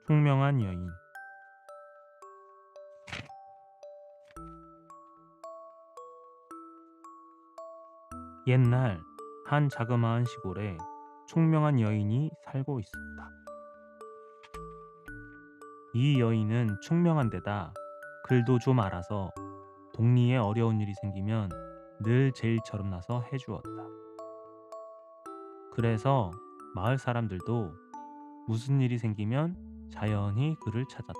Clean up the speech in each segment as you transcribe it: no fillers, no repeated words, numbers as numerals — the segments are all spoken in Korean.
총명한 여인. 옛날 한 자그마한 시골에 총명한 여인이 살고 있었다. 이 여인은 총명한 데다 글도 좀 알아서 동리에 어려운 일이 생기면 늘 제일처럼 나서 해주었다. 그래서 마을 사람들도 무슨 일이 생기면 자연히 그를 찾았다.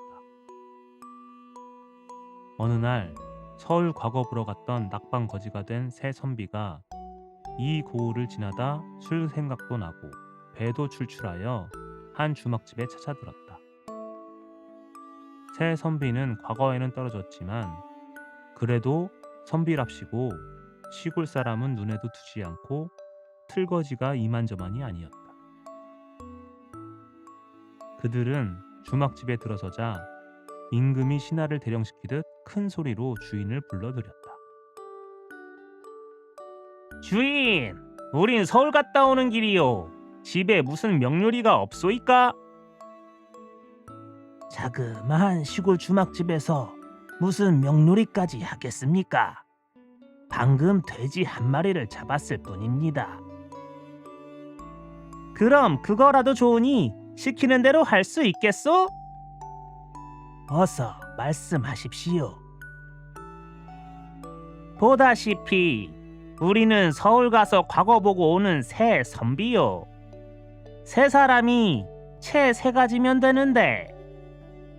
어느 날 서울 과거부로 갔던 낙방 거지가 된 새 선비가 이 고을을 지나다 술 생각도 나고 배도 출출하여 한 주막집에 찾아들었다. 새 선비는 과거에는 떨어졌지만 그래도 선비랍시고 시골 사람은 눈에도 두지 않고 틀거지가 이만저만이 아니었다. 그들은 주막집에 들어서자 임금이 신하를 대령시키듯 큰 소리로 주인을 불러들였다. 주인, 우린 서울 갔다 오는 길이요. 집에 무슨 명료리가 없소이까? 자그마한 시골 주막집에서 무슨 명놀이까지 하겠습니까? 방금 돼지 한 마리를 잡았을 뿐입니다. 그럼 그거라도 좋으니 시키는 대로 할 수 있겠소? 어서 말씀하십시오. 보다시피 우리는 서울 가서 과거 보고 오는 새 선비요. 세 사람이 채 세 가지면 되는데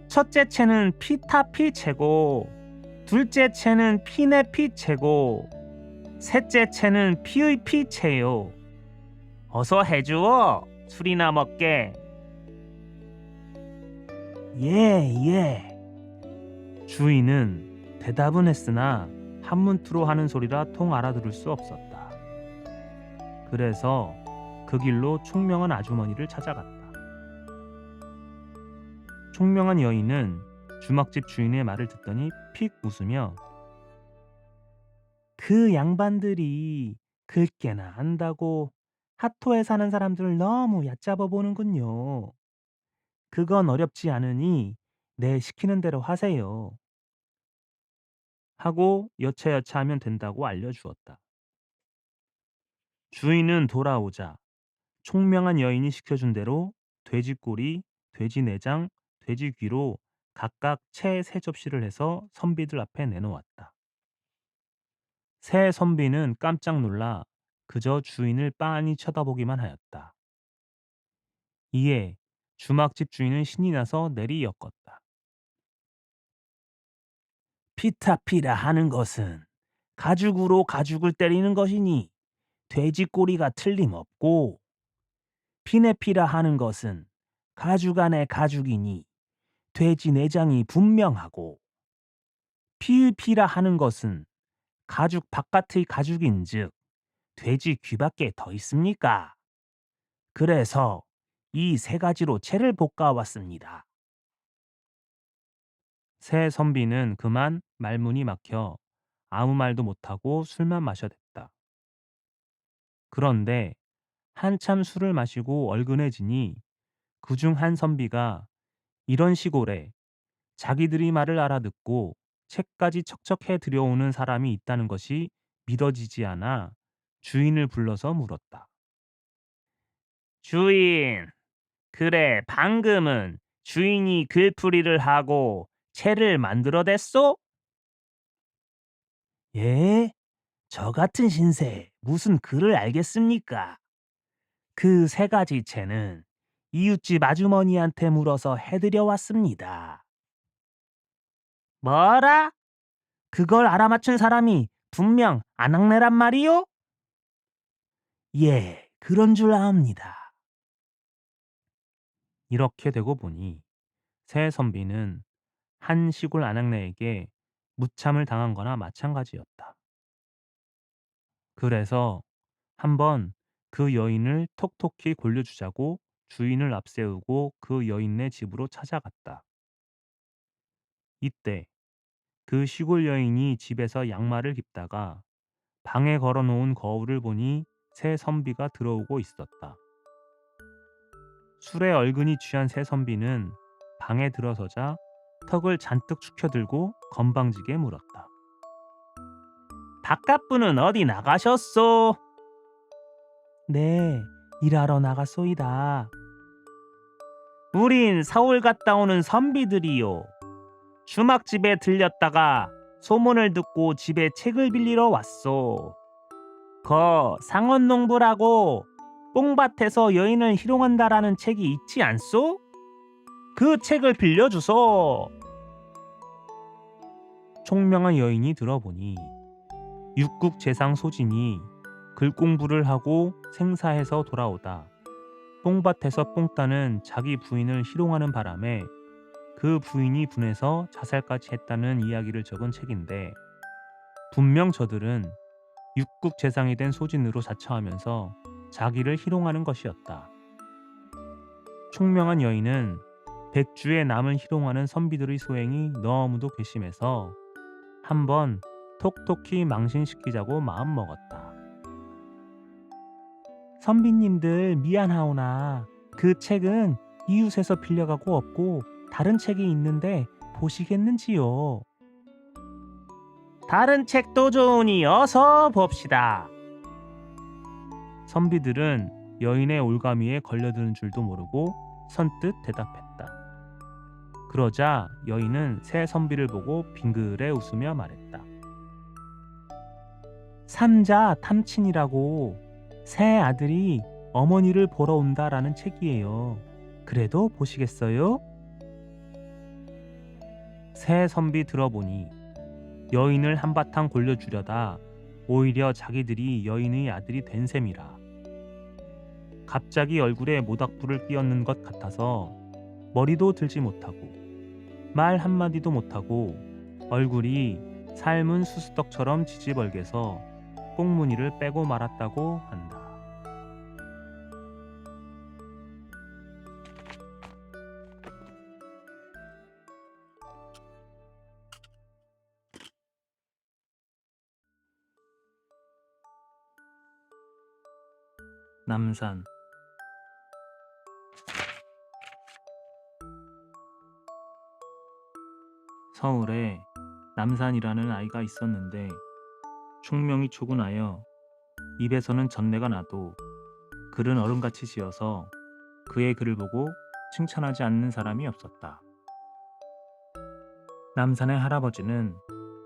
첫째 채는 피타피채고 둘째 채는 피네피채고 셋째 채는 피의 피채요. 어서 해주어 술이나 먹게. 예. 주인은 대답은 했으나 한문투로 하는 소리라 통 알아들을 수 없었다. 그래서 그 길로 총명한 아주머니를 찾아갔다. 총명한 여인은 주막집 주인의 말을 듣더니 픽 웃으며 그 양반들이 글깨나 안다고 하토에 사는 사람들을 너무 얕잡아 보는군요. 그건 어렵지 않으니 내 시키는 대로 하세요. 하고 여차여차하면 된다고 알려주었다. 주인은 돌아오자 총명한 여인이 시켜준 대로 돼지꼬리, 돼지 내장, 돼지 귀로 각각 채 세 접시를 해서 선비들 앞에 내놓았다. 새 선비는 깜짝 놀라 그저 주인을 빤히 쳐다보기만 하였다. 이에 주막집 주인은 신이 나서 내리엮었다. 피타피라 하는 것은 가죽으로 가죽을 때리는 것이니 돼지 꼬리가 틀림없고, 피네피라 하는 것은 가죽 안에 가죽이니 돼지 내장이 분명하고, 피의피라 하는 것은 가죽 바깥의 가죽인즉 돼지 귀밖에 더 있습니까? 그래서 이 세 가지로 채를 볶아왔습니다. 새 선비는 그만 말문이 막혀 아무 말도 못하고 술만 마셔댔다. 그런데 한참 술을 마시고 얼큰해지니 그중 한 선비가 이런 시골에 자기들이 말을 알아듣고 책까지 척척해 들여오는 사람이 있다는 것이 믿어지지 않아 주인을 불러서 물었다. 주인, 그래 방금은 주인이 글풀이를 하고 채를 만들어댔소? 예? 저 같은 신세 무슨 글을 알겠습니까? 그 세 가지 채는 이웃집 아주머니한테 물어서 해드려 왔습니다. 뭐라? 그걸 알아맞춘 사람이 분명 안악내란 말이요? 예, 그런 줄 압니다. 이렇게 되고 보니 새 선비는 한 시골 안악내에게 무참을 당한 거나 마찬가지였다. 그래서 한번 그 여인을 톡톡히 골려주자고 주인을 앞세우고 그 여인네 집으로 찾아갔다. 이때 그 시골 여인이 집에서 양말을 깁다가 방에 걸어놓은 거울을 보니 새 선비가 들어오고 있었다. 술에 얼근이 취한 새 선비는 방에 들어서자 턱을 잔뜩 축혀들고 건방지게 물었다. 바깥분은 어디 나가셨소? 네, 일하러 나갔소이다. 우린 서울 갔다 오는 선비들이요. 주막집에 들렸다가 소문을 듣고 집에 책을 빌리러 왔소. 상언농부라고 뽕밭에서 여인을 희롱한다라는 책이 있지 않소? 그 책을 빌려주소. 총명한 여인이 들어보니 육국 재상 소진이 글공부를 하고 생사해서 돌아오다 뽕밭에서 뽕 따는 자기 부인을 희롱하는 바람에 그 부인이 분해서 자살까지 했다는 이야기를 적은 책인데, 분명 저들은 육국 재상이 된 소진으로 자처하면서 자기를 희롱하는 것이었다. 총명한 여인은 백주의 남을 희롱하는 선비들의 소행이 너무도 괘씸해서 한번 톡톡히 망신시키자고 마음먹었다. 선비님들 미안하오나 그 책은 이웃에서 빌려가고 없고 다른 책이 있는데 보시겠는지요? 다른 책도 좋으니 어서 봅시다. 선비들은 여인의 올가미에 걸려드는 줄도 모르고 선뜻 대답했다. 그러자 여인은 새 선비를 보고 빙그레 웃으며 말했다. 삼자 탐친이라고 새 아들이 어머니를 보러 온다라는 책이에요. 그래도 보시겠어요? 새 선비 들어보니 여인을 한바탕 골려주려다 오히려 자기들이 여인의 아들이 된 셈이라. 갑자기 얼굴에 모닥불을 끼얹는 것 같아서 머리도 들지 못하고 말 한마디도 못하고 얼굴이 삶은 수수떡처럼 지지벌개서 꽁무니를 빼고 말았다고 한다. 남산. 서울에 남산이라는 아이가 있었는데 총명이 초근하여 입에서는 전내가 나도 글은 어른같이 지어서 그의 글을 보고 칭찬하지 않는 사람이 없었다. 남산의 할아버지는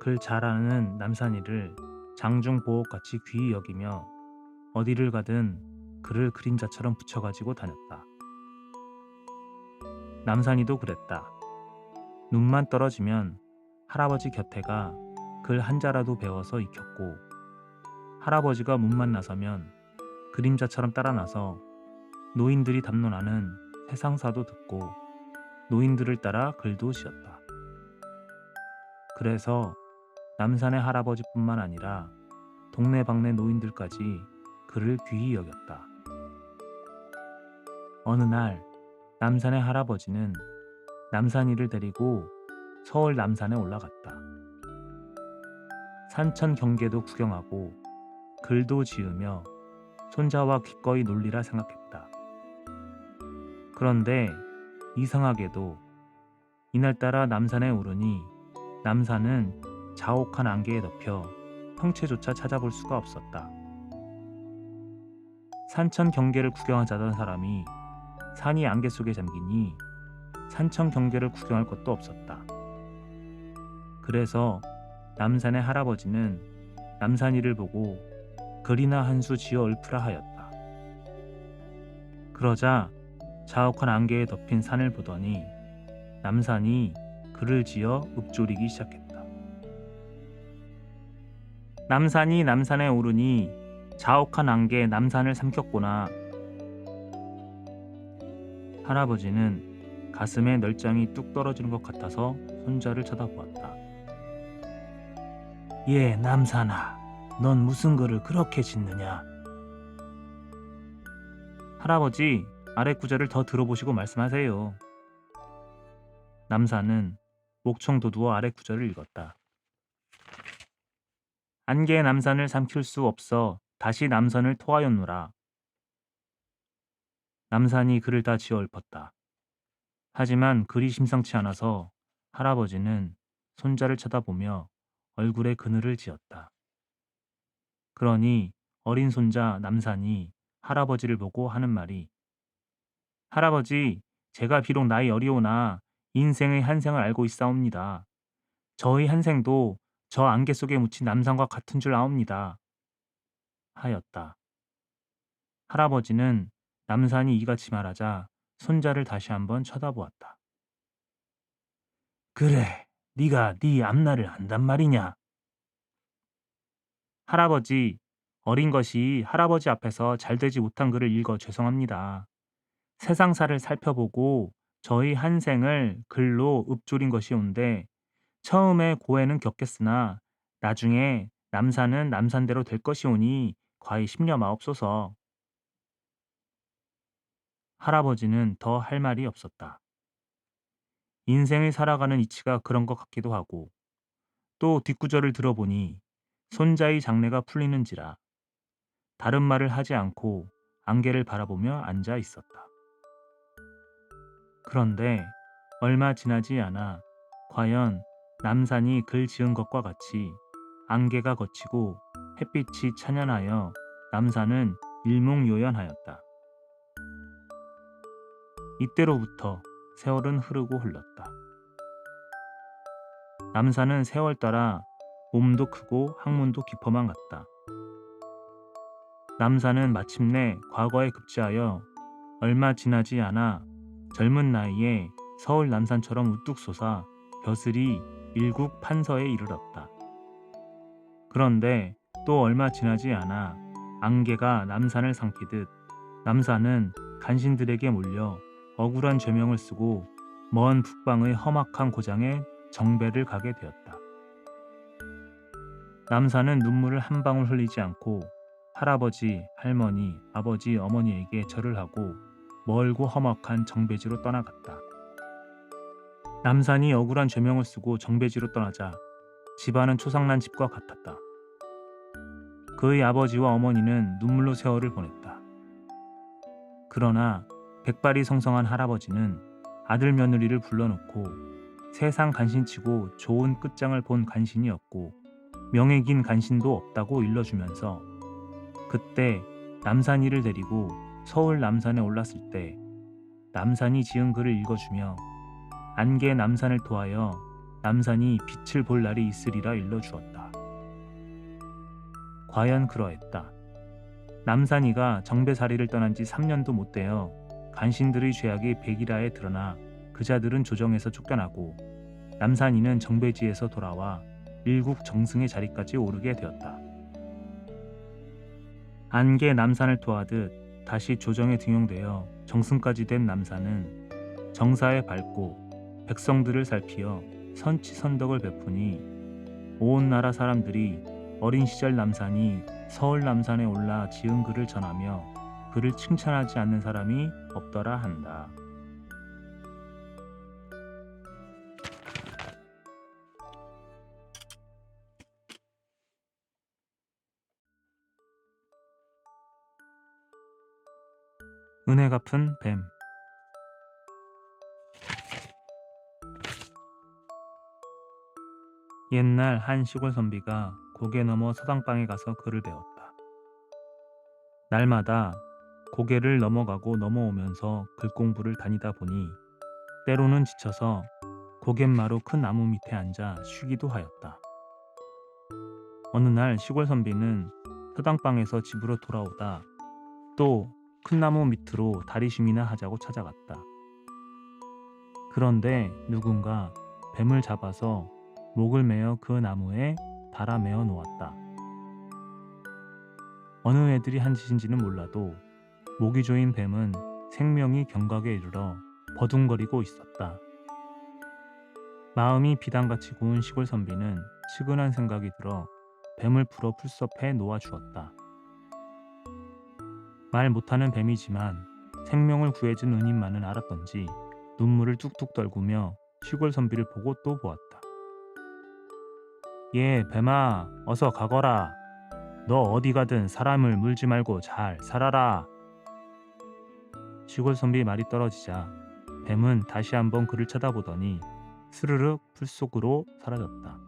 글 잘하는 남산이를 장중보옥같이 귀히 여기며 어디를 가든 글을 그림자처럼 붙여가지고 다녔다. 남산이도 그랬다. 눈만 떨어지면 할아버지 곁에가 글 한자라도 배워서 익혔고, 할아버지가 문만 나서면 그림자처럼 따라 나서 노인들이 담론하는 세상사도 듣고 노인들을 따라 글도 지었다. 그래서 남산의 할아버지뿐만 아니라 동네방네 노인들까지 그를 귀히 여겼다. 어느 날 남산의 할아버지는 남산이를 데리고 서울 남산에 올라갔다. 산천 경계도 구경하고 글도 지으며 손자와 기꺼이 놀리라 생각했다. 그런데 이상하게도 이날따라 남산에 오르니 남산은 자옥한 안개에 덮여 형체조차 찾아볼 수가 없었다. 산천 경계를 구경하자던 사람이 산이 안개 속에 잠기니 산천 경계를 구경할 것도 없었다. 그래서 남산의 할아버지는 남산이를 보고 글이나 한 수 지어 읊으라 하였다. 그러자 자욱한 안개에 덮인 산을 보더니 남산이 글을 지어 읊조리기 시작했다. 남산이 남산에 오르니 자욱한 안개 남산을 삼켰구나. 할아버지는 가슴에 널장이 뚝 떨어지는 것 같아서 손자를 쳐다보았다. 예, 남산아, 넌 무슨 글을 그렇게 짓느냐? 할아버지, 아래 구절을 더 들어보시고 말씀하세요. 남산은 목청도 두어 아래 구절을 읽었다. 안개 남산을 삼킬 수 없어 다시 남산을 토하였노라. 남산이 글을 다 지어 읊었다. 하지만 그리 심상치 않아서 할아버지는 손자를 쳐다보며 얼굴에 그늘을 지었다. 그러니 어린 손자 남산이 할아버지를 보고 하는 말이, 할아버지, 제가 비록 나이 어리오나 인생의 한생을 알고 있사옵니다. 저의 한생도 저 안개 속에 묻힌 남산과 같은 줄 아옵니다. 하였다. 할아버지는 남산이 이같이 말하자 손자를 다시 한번 쳐다보았다. 그래, 네가 네 앞날을 안단 말이냐? 할아버지, 어린 것이 할아버지 앞에서 잘되지 못한 글을 읽어 죄송합니다. 세상사를 살펴보고 저희 한생을 글로 읊조린 것이온데 처음에 고해는 겪겠으나 나중에 남산은 남산대로 될 것이오니 과히 심려 마옵소서. 할아버지는 더 할 말이 없었다. 인생을 살아가는 이치가 그런 것 같기도 하고 또 뒷구절을 들어보니 손자의 장래가 풀리는지라 다른 말을 하지 않고 안개를 바라보며 앉아 있었다. 그런데 얼마 지나지 않아 과연 남산이 글 지은 것과 같이 안개가 걷히고 햇빛이 찬연하여 남산은 일목요연하였다. 이때로부터 세월은 흐르고 흘렀다. 남산은 세월 따라 몸도 크고 학문도 깊어만 갔다. 남산은 마침내 과거에 급제하여 얼마 지나지 않아 젊은 나이에 서울 남산처럼 우뚝 솟아 벼슬이 일국 판서에 이르렀다. 그런데 또 얼마 지나지 않아 안개가 남산을 삼키듯 남산은 간신들에게 몰려 억울한 죄명을 쓰고 먼 북방의 험악한 고장에 정배를 가게 되었다. 남산은 눈물을 한 방울 흘리지 않고 할아버지, 할머니, 아버지, 어머니에게 절을 하고 멀고 험악한 정배지로 떠나갔다. 남산이 억울한 죄명을 쓰고 정배지로 떠나자 집안은 초상난 집과 같았다. 그의 아버지와 어머니는 눈물로 세월을 보냈다. 그러나 백발이 성성한 할아버지는 아들 며느리를 불러놓고 세상 간신치고 좋은 끝장을 본 간신이 없고 명예 긴 간신도 없다고 일러주면서 그때 남산이를 데리고 서울 남산에 올랐을 때 남산이 지은 글을 읽어주며 안개 남산을 토하여 남산이 빛을 볼 날이 있으리라 일러주었다. 과연 그러했다. 남산이가 정배사리를 떠난 지 3년도 못 되어 간신들의 죄악이 백일하에 드러나 그자들은 조정에서 쫓겨나고 남산이는 정배지에서 돌아와 일국 정승의 자리까지 오르게 되었다. 안개 남산을 토하듯 다시 조정에 등용되어 정승까지 된 남산은 정사에 밟고 백성들을 살피어 선치선덕을 베푸니 온 나라 사람들이 어린 시절 남산이 서울 남산에 올라 지은 글을 전하며 그를 칭찬하지 않는 사람이 없더라 한다. 은혜 갚은 뱀. 옛날 한 시골 선비가 고개 넘어 서당방에 가서 글을 배웠다. 날마다 고개를 넘어가고 넘어오면서 글 공부를 다니다 보니 때로는 지쳐서 고갯마루 큰 나무 밑에 앉아 쉬기도 하였다. 어느 날 시골 선비는 서당방에서 집으로 돌아오다 또 큰 나무 밑으로 다리쉼이나 하자고 찾아갔다. 그런데 누군가 뱀을 잡아서 목을 매어 그 나무에 달아 매어 놓았다. 어느 애들이 한 짓인지는 몰라도 목이 조인 뱀은 생명이 경각에 이르러 버둥거리고 있었다. 마음이 비단같이 구운 시골 선비는 측은한 생각이 들어 뱀을 풀어 풀섭해 놓아주었다. 말 못하는 뱀이지만 생명을 구해준 은인만은 알았던지 눈물을 뚝뚝 떨구며 시골 선비를 보고 또 보았다. 예, 뱀아, 어서 가거라. 너 어디 가든 사람을 물지 말고 잘 살아라. 시골 선비 말이 떨어지자 뱀은 다시 한번 그를 쳐다보더니 스르륵 풀 속으로 사라졌다.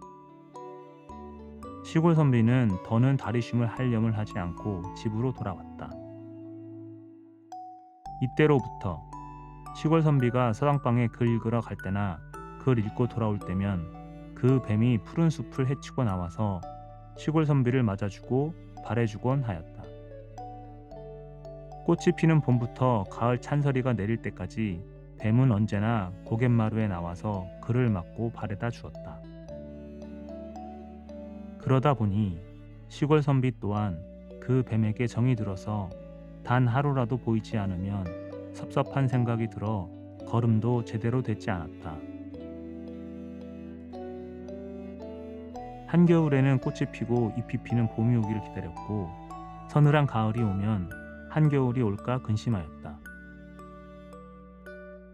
시골 선비는 더는 다리쉼을 하려을 하지 않고 집으로 돌아왔다. 이때로부터 시골 선비가 서당방에 글 읽으러 갈 때나 글 읽고 돌아올 때면 그 뱀이 푸른 숲을 헤치고 나와서 시골 선비를 맞아주고 발해주곤 하였다. 꽃이 피는 봄부터 가을 찬서리가 내릴 때까지 뱀은 언제나 고갯마루에 나와서 그를 맞고 발에다 주었다. 그러다 보니 시골 선비 또한 그 뱀에게 정이 들어서 단 하루라도 보이지 않으면 섭섭한 생각이 들어 걸음도 제대로 되지 않았다. 한겨울에는 꽃이 피고 잎이 피는 봄이 오기를 기다렸고 서늘한 가을이 오면 한겨울이 올까 근심하였다.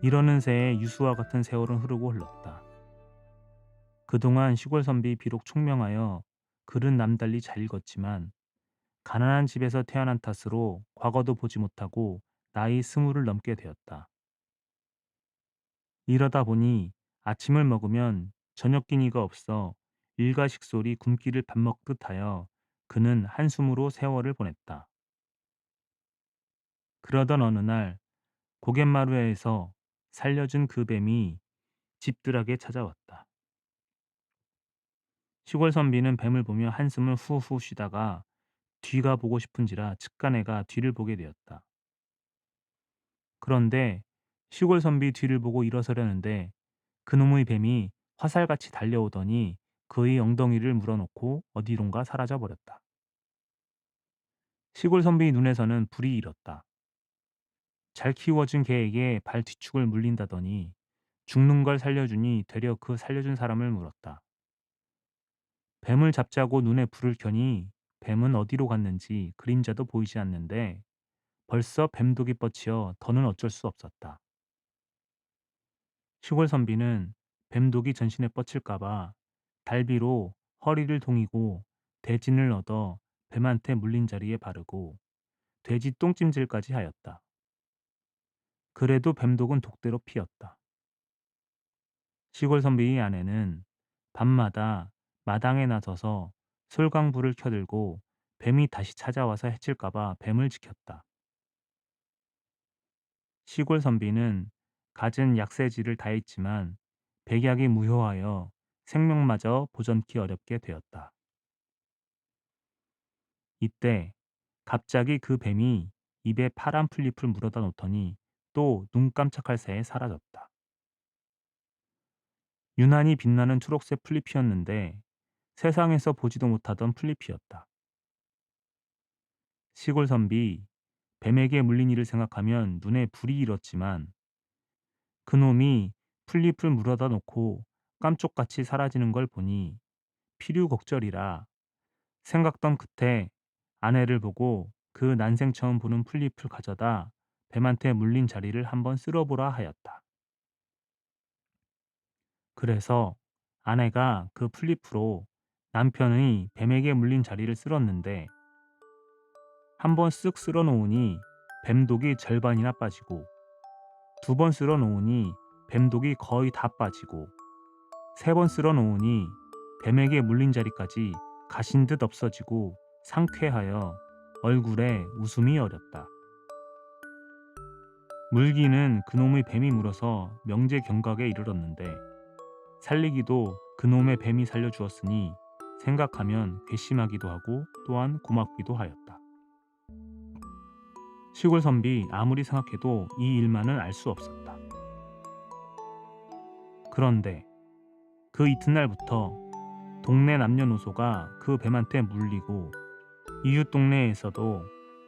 이러는 새에 유수와 같은 세월은 흐르고 흘렀다. 그동안 시골 선비 비록 총명하여 글은 남달리 잘 읽었지만 가난한 집에서 태어난 탓으로 과거도 보지 못하고 나이 20을 넘게 되었다. 이러다 보니 아침을 먹으면 저녁 끼니가 없어 일가식솔이 굶기를 밥 먹듯 하여 그는 한숨으로 세월을 보냈다. 그러던 어느 날 고갯마루에서 살려준 그 뱀이 집들에게 찾아왔다. 시골 선비는 뱀을 보며 한숨을 후후 쉬다가 뒤가 보고 싶은지라 측간애가 뒤를 보게 되었다. 그런데 시골 선비 뒤를 보고 일어서려는데 그놈의 뱀이 화살같이 달려오더니 그의 엉덩이를 물어놓고 어디론가 사라져 버렸다. 시골 선비 눈에서는 불이 일었다. 잘 키워준 개에게 발 뒤축을 물린다더니 죽는 걸 살려주니 되려 그 살려준 사람을 물었다. 뱀을 잡자고 눈에 불을 켜니 뱀은 어디로 갔는지 그림자도 보이지 않는데 벌써 뱀독이 뻗치어 더는 어쩔 수 없었다. 시골 선비는 뱀독이 전신에 뻗칠까봐 달비로 허리를 동이고 대진을 얻어 뱀한테 물린 자리에 바르고 돼지 똥찜질까지 하였다. 그래도 뱀독은 독대로 피었다. 시골 선비의 아내는 밤마다 마당에 나서서 솔강불을 켜들고 뱀이 다시 찾아와서 해칠까봐 뱀을 지켰다. 시골 선비는 갖은 약세지를 다했지만 백약이 무효하여 생명마저 보전키 어렵게 되었다. 이때 갑자기 그 뱀이 입에 파란 풀잎을 물어다 놓더니 또 눈 깜짝할 새에 사라졌다. 유난히 빛나는 초록색 풀잎이었는데 세상에서 보지도 못하던 풀잎이었다. 시골 선비 뱀에게 물린 일을 생각하면 눈에 불이 일었지만 그놈이 풀잎을 물어다 놓고 깜쪽같이 사라지는 걸 보니 필요곡절이라 생각던 끝에 아내를 보고 그 난생 처음 보는 풀잎을 가져다 뱀한테 물린 자리를 한번 쓸어보라 하였다. 그래서 아내가 그 풀잎으로 남편의 뱀에게 물린 자리를 쓸었는데 한번 쓱 쓸어 놓으니 뱀독이 절반이나 빠지고 두 번 쓸어 놓으니 뱀독이 거의 다 빠지고 세 번 쓸어 놓으니 뱀에게 물린 자리까지 가신 듯 없어지고 상쾌하여 얼굴에 웃음이 어렸다. 물기는 그놈의 뱀이 물어서 명제경각에 이르렀는데 살리기도 그놈의 뱀이 살려주었으니 생각하면 괘씸하기도 하고 또한 고맙기도 하였다. 시골 선비 아무리 생각해도 이 일만은 알 수 없었다. 그런데 그 이튿날부터 동네 남녀노소가 그 뱀한테 물리고 이웃 동네에서도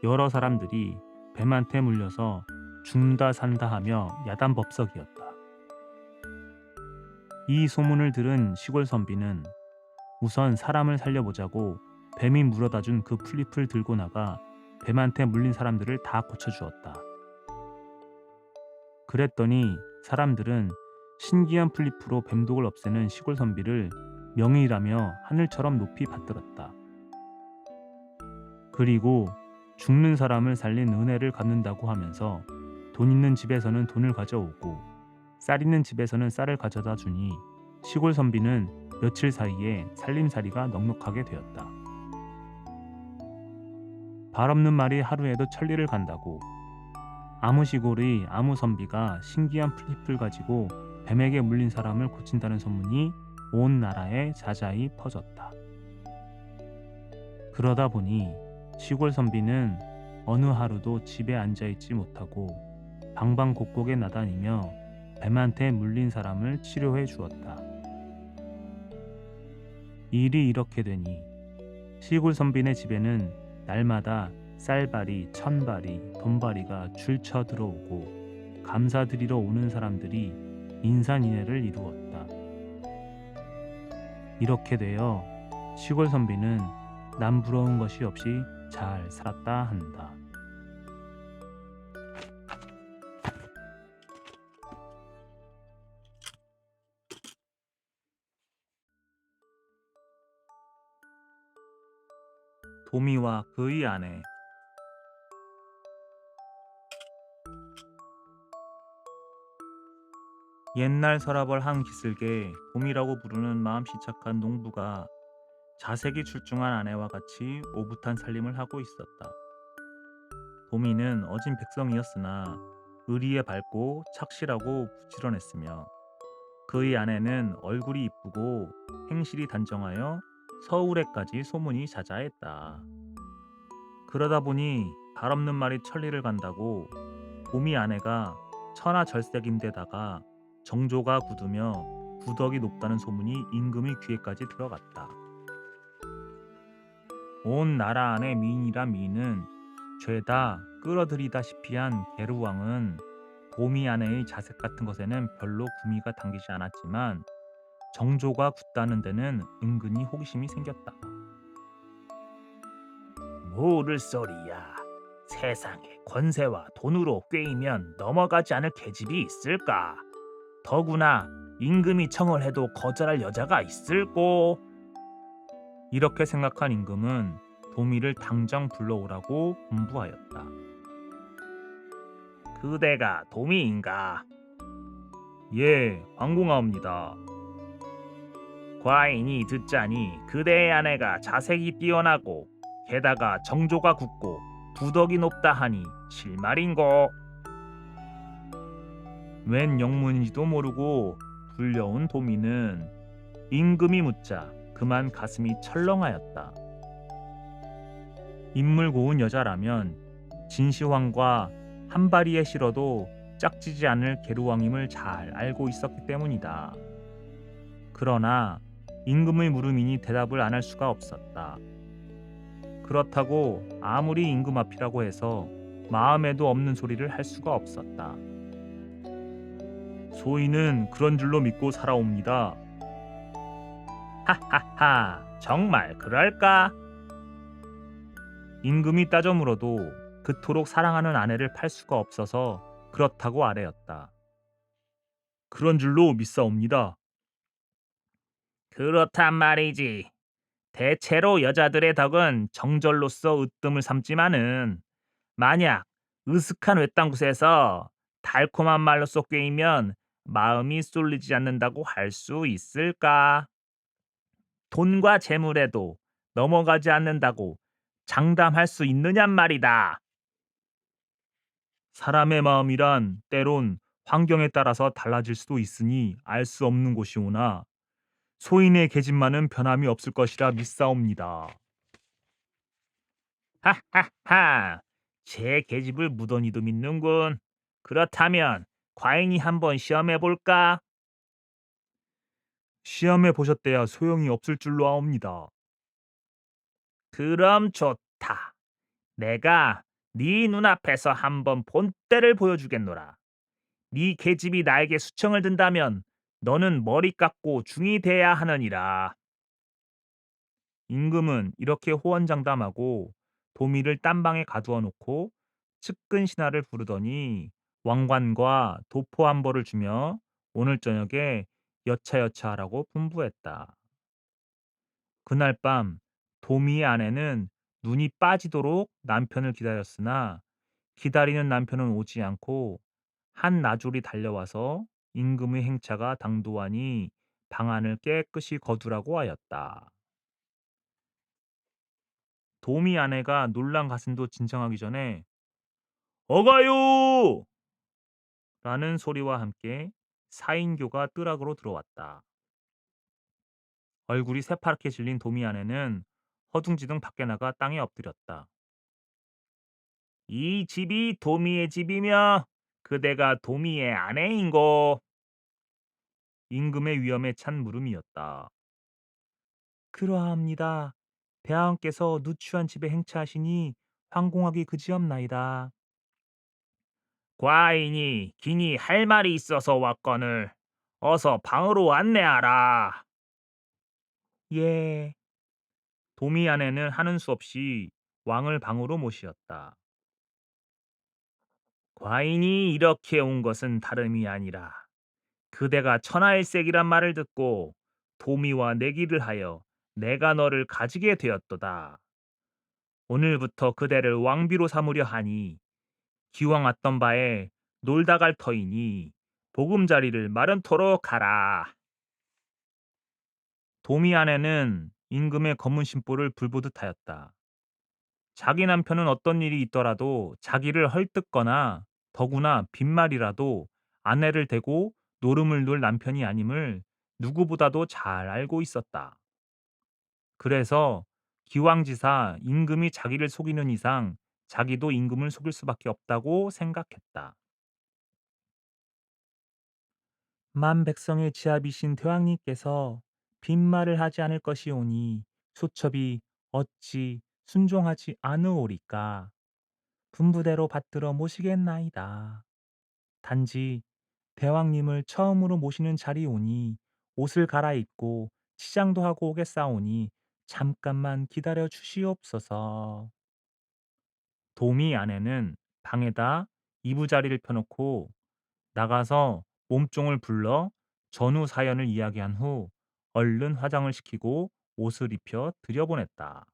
여러 사람들이 뱀한테 물려서 죽는다 산다 하며 야단법석이었다. 이 소문을 들은 시골 선비는 우선 사람을 살려보자고 뱀이 물어다 준 그 풀잎을 들고 나가 뱀한테 물린 사람들을 다 고쳐주었다. 그랬더니 사람들은 신기한 풀잎으로 뱀독을 없애는 시골 선비를 명의라며 하늘처럼 높이 받들었다. 그리고 죽는 사람을 살린 은혜를 갚는다고 하면서 돈 있는 집에서는 돈을 가져오고 쌀 있는 집에서는 쌀을 가져다 주니 시골 선비는 며칠 사이에 살림살이가 넉넉하게 되었다. 발 없는 말이 하루에도 천리를 간다고 아무 시골의 아무 선비가 신기한 풀잎을 가지고 뱀에게 물린 사람을 고친다는 소문이 온 나라에 자자히 퍼졌다. 그러다 보니 시골 선비는 어느 하루도 집에 앉아있지 못하고 방방곡곡에 나다니며 뱀한테 물린 사람을 치료해 주었다. 일이 이렇게 되니 시골 선비네 집에는 날마다 쌀바리, 천바리, 돈바리가 줄쳐 들어오고 감사드리러 오는 사람들이 인산인해를 이루었다. 이렇게 되어 시골 선비는 남 부러운 것이 없이 잘 살았다 한다. 도미와 그의 아내. 옛날 서랍을 한 기슭에 도미라고 부르는 마음씨 착한 농부가 자색이 출중한 아내와 같이 오붓한 살림을 하고 있었다. 도미는 어진 백성이었으나 의리에 밝고 착실하고 부지런했으며 그의 아내는 얼굴이 이쁘고 행실이 단정하여 서울에까지 소문이 자자했다. 그러다 보니 발 없는 말이 천리를 간다고 도미 아내가 천하절색인데다가 정조가 굳으며 부덕이 높다는 소문이 임금의 귀에까지 들어갔다. 온 나라 안의 미인이라 미인은 죄다 끌어들이다시피 한 게르왕은 도미 아내의 자색 같은 것에는 별로 구미가 당기지 않았지만 정조가 굳다는 데는 은근히 호기심이 생겼다. 모를 소리야. 세상에 권세와 돈으로 꿰이면 넘어가지 않을 계집이 있을까? 더구나 임금이 청을 해도 거절할 여자가 있을꼬? 이렇게 생각한 임금은 도미를 당장 불러오라고 분부하였다. 그대가 도미인가? 예, 황공하옵니다. 과인이 듣자니 그대의 아내가 자색이 뛰어나고 게다가 정조가 굳고 부덕이 높다 하니 실말인고? 웬 영문인지도 모르고 불려온 도미는 임금이 묻자 그만 가슴이 철렁하였다. 인물 고운 여자라면 진시황과 한바리에 실어도 짝지지 않을 계루왕임을 잘 알고 있었기 때문이다. 그러나 임금의 물음이니 대답을 안 할 수가 없었다. 그렇다고 아무리 임금 앞이라고 해서 마음에도 없는 소리를 할 수가 없었다. 소인은 그런 줄로 믿고 살아옵니다. 하하하, 정말 그럴까? 임금이 따져 물어도 그토록 사랑하는 아내를 팔 수가 없어서 그렇다고 아뢰었다. 그런 줄로 믿사옵니다. 그렇단 말이지. 대체로 여자들의 덕은 정절로서 으뜸을 삼지만은 만약 으슥한 외딴 곳에서 달콤한 말로 쏙 꿰이면 마음이 쏠리지 않는다고 할 수 있을까? 돈과 재물에도 넘어가지 않는다고 장담할 수 있느냔 말이다. 사람의 마음이란 때론 환경에 따라서 달라질 수도 있으니 알 수 없는 곳이오나 소인의 계집만은 변함이 없을 것이라 믿사옵니다. 하하하, 제 계집을 무던히도 믿는군. 그렇다면 과인이 한번 시험해 볼까? 시험해 보셨대야 소용이 없을 줄로 아옵니다. 그럼 좋다. 내가 네 눈앞에서 한번 본때를 보여주겠노라. 네 계집이 나에게 수청을 든다면 너는 머리 깎고 중이 돼야 하느니라. 임금은 이렇게 호언장담하고 도미를 딴방에 가두어 놓고 측근 신하를 부르더니 왕관과 도포 한 벌을 주며 오늘 저녁에 여차여차하라고 분부했다. 그날 밤 도미의 아내는 눈이 빠지도록 남편을 기다렸으나 기다리는 남편은 오지 않고 한 나졸이 달려와서 임금의 행차가 당도하니 방안을 깨끗이 거두라고 하였다. 도미 아내가 놀란 가슴도 진정하기 전에 어가요! 라는 소리와 함께 사인교가 뜰악으로 들어왔다. 얼굴이 새파랗게 질린 도미 아내는 허둥지둥 밖에 나가 땅에 엎드렸다. 이 집이 도미의 집이며 그대가 도미의 아내인고. 임금의 위엄에 찬 물음이었다. 그러하옵니다. 대하원께서 누추한 집에 행차하시니 황공하기 그지없나이다. 과인이 기니 할 말이 있어서 왔거늘 어서 방으로 안내하라. 예. 도미 아내는 하는 수 없이 왕을 방으로 모시었다. 과인이 이렇게 온 것은 다름이 아니라 그대가 천하일색이란 말을 듣고 도미와 내기를 하여 내가 너를 가지게 되었도다. 오늘부터 그대를 왕비로 삼으려 하니 기왕 왔던 바에 놀다 갈 터이니 보금자리를 마련토록 하라. 도미 아내는 임금의 검은 심보를 불보듯 하였다. 자기 남편은 어떤 일이 있더라도 자기를 헐뜯거나 더구나 빈말이라도 아내를 대고 노름을 놀 남편이 아님을 누구보다도 잘 알고 있었다. 그래서 기왕지사 임금이 자기를 속이는 이상 자기도 임금을 속일 수밖에 없다고 생각했다. 만백성의 지압이신 대왕님께서 빈말을 하지 않을 것이오니 소첩이 어찌 순종하지 않으오리까. 분부대로 받들어 모시겠나이다. 단지 대왕님을 처음으로 모시는 자리오니 옷을 갈아입고 치장도 하고 오겠사오니 잠깐만 기다려 주시옵소서. 도미 아내는 방에다 이부자리를 펴놓고 나가서 몸종을 불러 전후 사연을 이야기한 후 얼른 화장을 시키고 옷을 입혀 들여보냈다.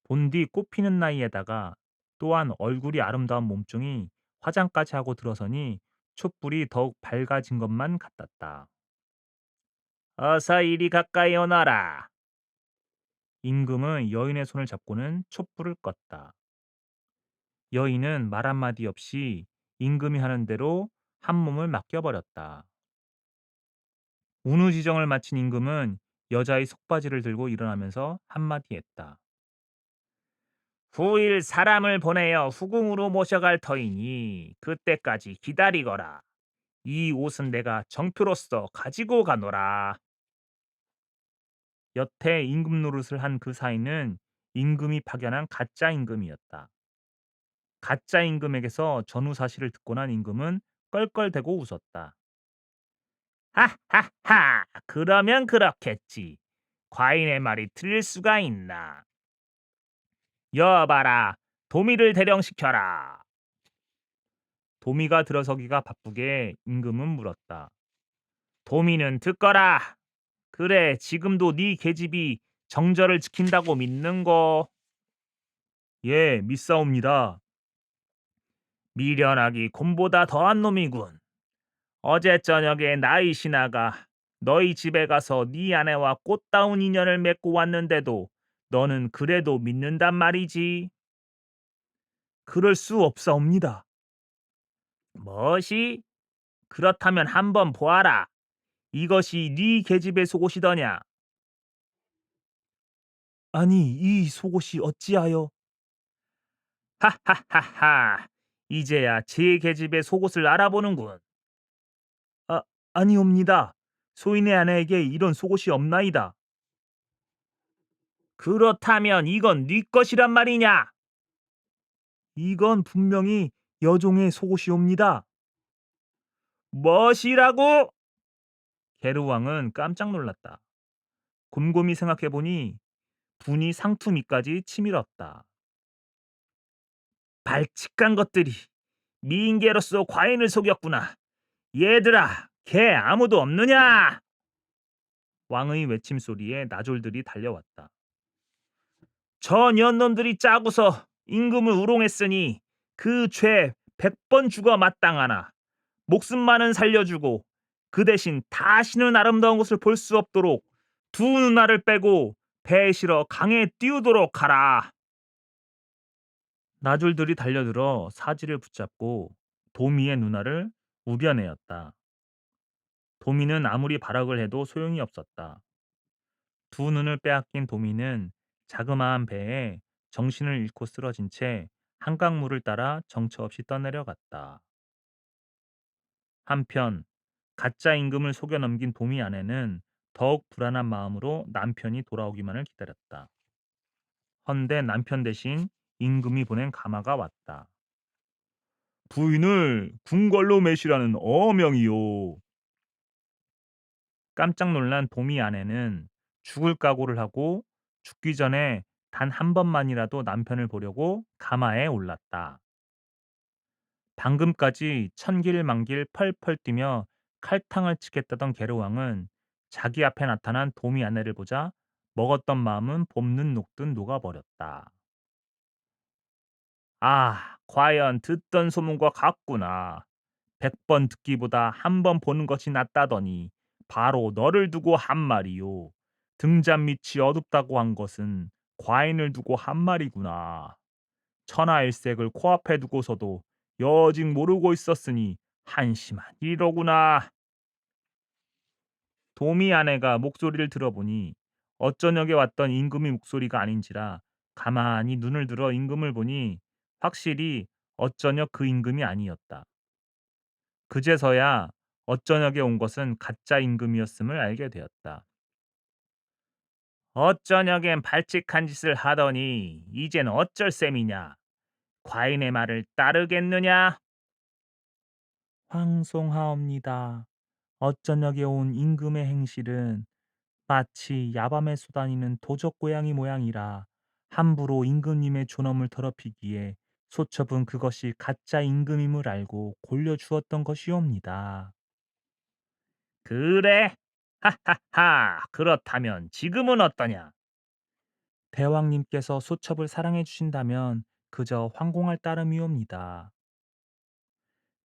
본디 꽃피는 나이에다가 또한 얼굴이 아름다운 몸종이 화장까지 하고 들어서니 촛불이 더욱 밝아진 것만 같았다. 어서 이리 가까이 오너라. 임금은 여인의 손을 잡고는 촛불을 껐다. 여인은 말 한마디 없이 임금이 하는 대로 한 몸을 맡겨버렸다. 운우지정을 마친 임금은 여자의 속바지를 들고 일어나면서 한마디 했다. 후일 사람을 보내어 후궁으로 모셔갈 터이니 그때까지 기다리거라. 이 옷은 내가 정표로서 가지고 가노라. 여태 임금 노릇을 한 그 사이는 임금이 파견한 가짜 임금이었다. 가짜 임금에게서 전후 사실을 듣고 난 임금은 껄껄대고 웃었다. 하하하! 그러면 그렇겠지. 과인의 말이 틀릴 수가 있나. 여봐라, 도미를 대령시켜라. 도미가 들어서기가 바쁘게 임금은 물었다. 도미는 듣거라. 그래, 지금도 네 계집이 정절을 지킨다고 믿는고? 예, 믿사옵니다. 미련하기 곰보다 더한 놈이군. 어제 저녁에 나의 신하가 너희 집에 가서 네 아내와 꽃다운 인연을 맺고 왔는데도 너는 그래도 믿는단 말이지. 그럴 수 없사옵니다. 뭐시? 그렇다면 한번 보아라. 이것이 네 계집의 속옷이더냐? 아니, 이 속옷이 어찌하여? 하하하하. 이제야 제 계집의 속옷을 알아보는군. 아, 아니옵니다. 소인의 아내에게 이런 속옷이 없나이다. 그렇다면 이건 네 것이란 말이냐? 이건 분명히 여종의 속옷이옵니다. 멋이라고? 게르왕은 깜짝 놀랐다. 곰곰이 생각해보니 분이 상투 밑까지 치밀었다. 발칙한 것들이 미인계로서 과인을 속였구나. 얘들아, 걔 아무도 없느냐? 왕의 외침 소리에 나졸들이 달려왔다. 저 년놈들이 짜고서 임금을 우롱했으니 그 죄 100번 죽어 마땅하나. 목숨만은 살려주고 그 대신 다시는 아름다운 것을 볼 수 없도록 두 누나를 빼고 배에 실어 강에 띄우도록 하라. 나줄들이 달려들어 사지를 붙잡고 도미의 누나를 우겨내었다. 도미는 아무리 발악을 해도 소용이 없었다. 두 눈을 빼앗긴 도미는 자그마한 배에 정신을 잃고 쓰러진 채 한강물을 따라 정처 없이 떠내려갔다. 한편 가짜 임금을 속여 넘긴 도미 아내는 더욱 불안한 마음으로 남편이 돌아오기만을 기다렸다. 헌데 남편 대신 임금이 보낸 가마가 왔다. 부인을 궁궐로 매시라는 어명이요. 깜짝 놀란 도미 아내는 죽을 각오를 하고 죽기 전에 단 한 번만이라도 남편을 보려고 가마에 올랐다. 방금까지 천길만길 펄펄 뛰며 칼탕을 치겠다던 계로왕은 자기 앞에 나타난 도미 아내를 보자 먹었던 마음은 볶는 녹듯 녹아버렸다. 아, 과연 듣던 소문과 같구나. 100번 듣기보다 한 번 보는 것이 낫다더니 바로 너를 두고 한 말이요. 등잔 밑이 어둡다고 한 것은 과인을 두고 한 말이구나. 천하일색을 코앞에 두고서도 여직 모르고 있었으니 한심한 일이로구나. 도미 아내가 목소리를 들어보니 어쩌녁에 왔던 임금의 목소리가 아닌지라 가만히 눈을 들어 임금을 보니 확실히 어쩌녁 그 임금이 아니었다. 그제서야 어쩌녁에 온 것은 가짜 임금이었음을 알게 되었다. 어쩌녁엔 발칙한 짓을 하더니 이젠 어쩔 셈이냐? 과인의 말을 따르겠느냐? 황송하옵니다. 어쩌녁에 온 임금의 행실은 마치 야밤에 쏘다니는 도적 고양이 모양이라 함부로 임금님의 존엄을 더럽히기에 소첩은 그것이 가짜 임금임을 알고 골려주었던 것이옵니다. 그래? 하하하. 그렇다면 지금은 어떠냐? 대왕님께서 소첩을 사랑해 주신다면 그저 황공할 따름이옵니다.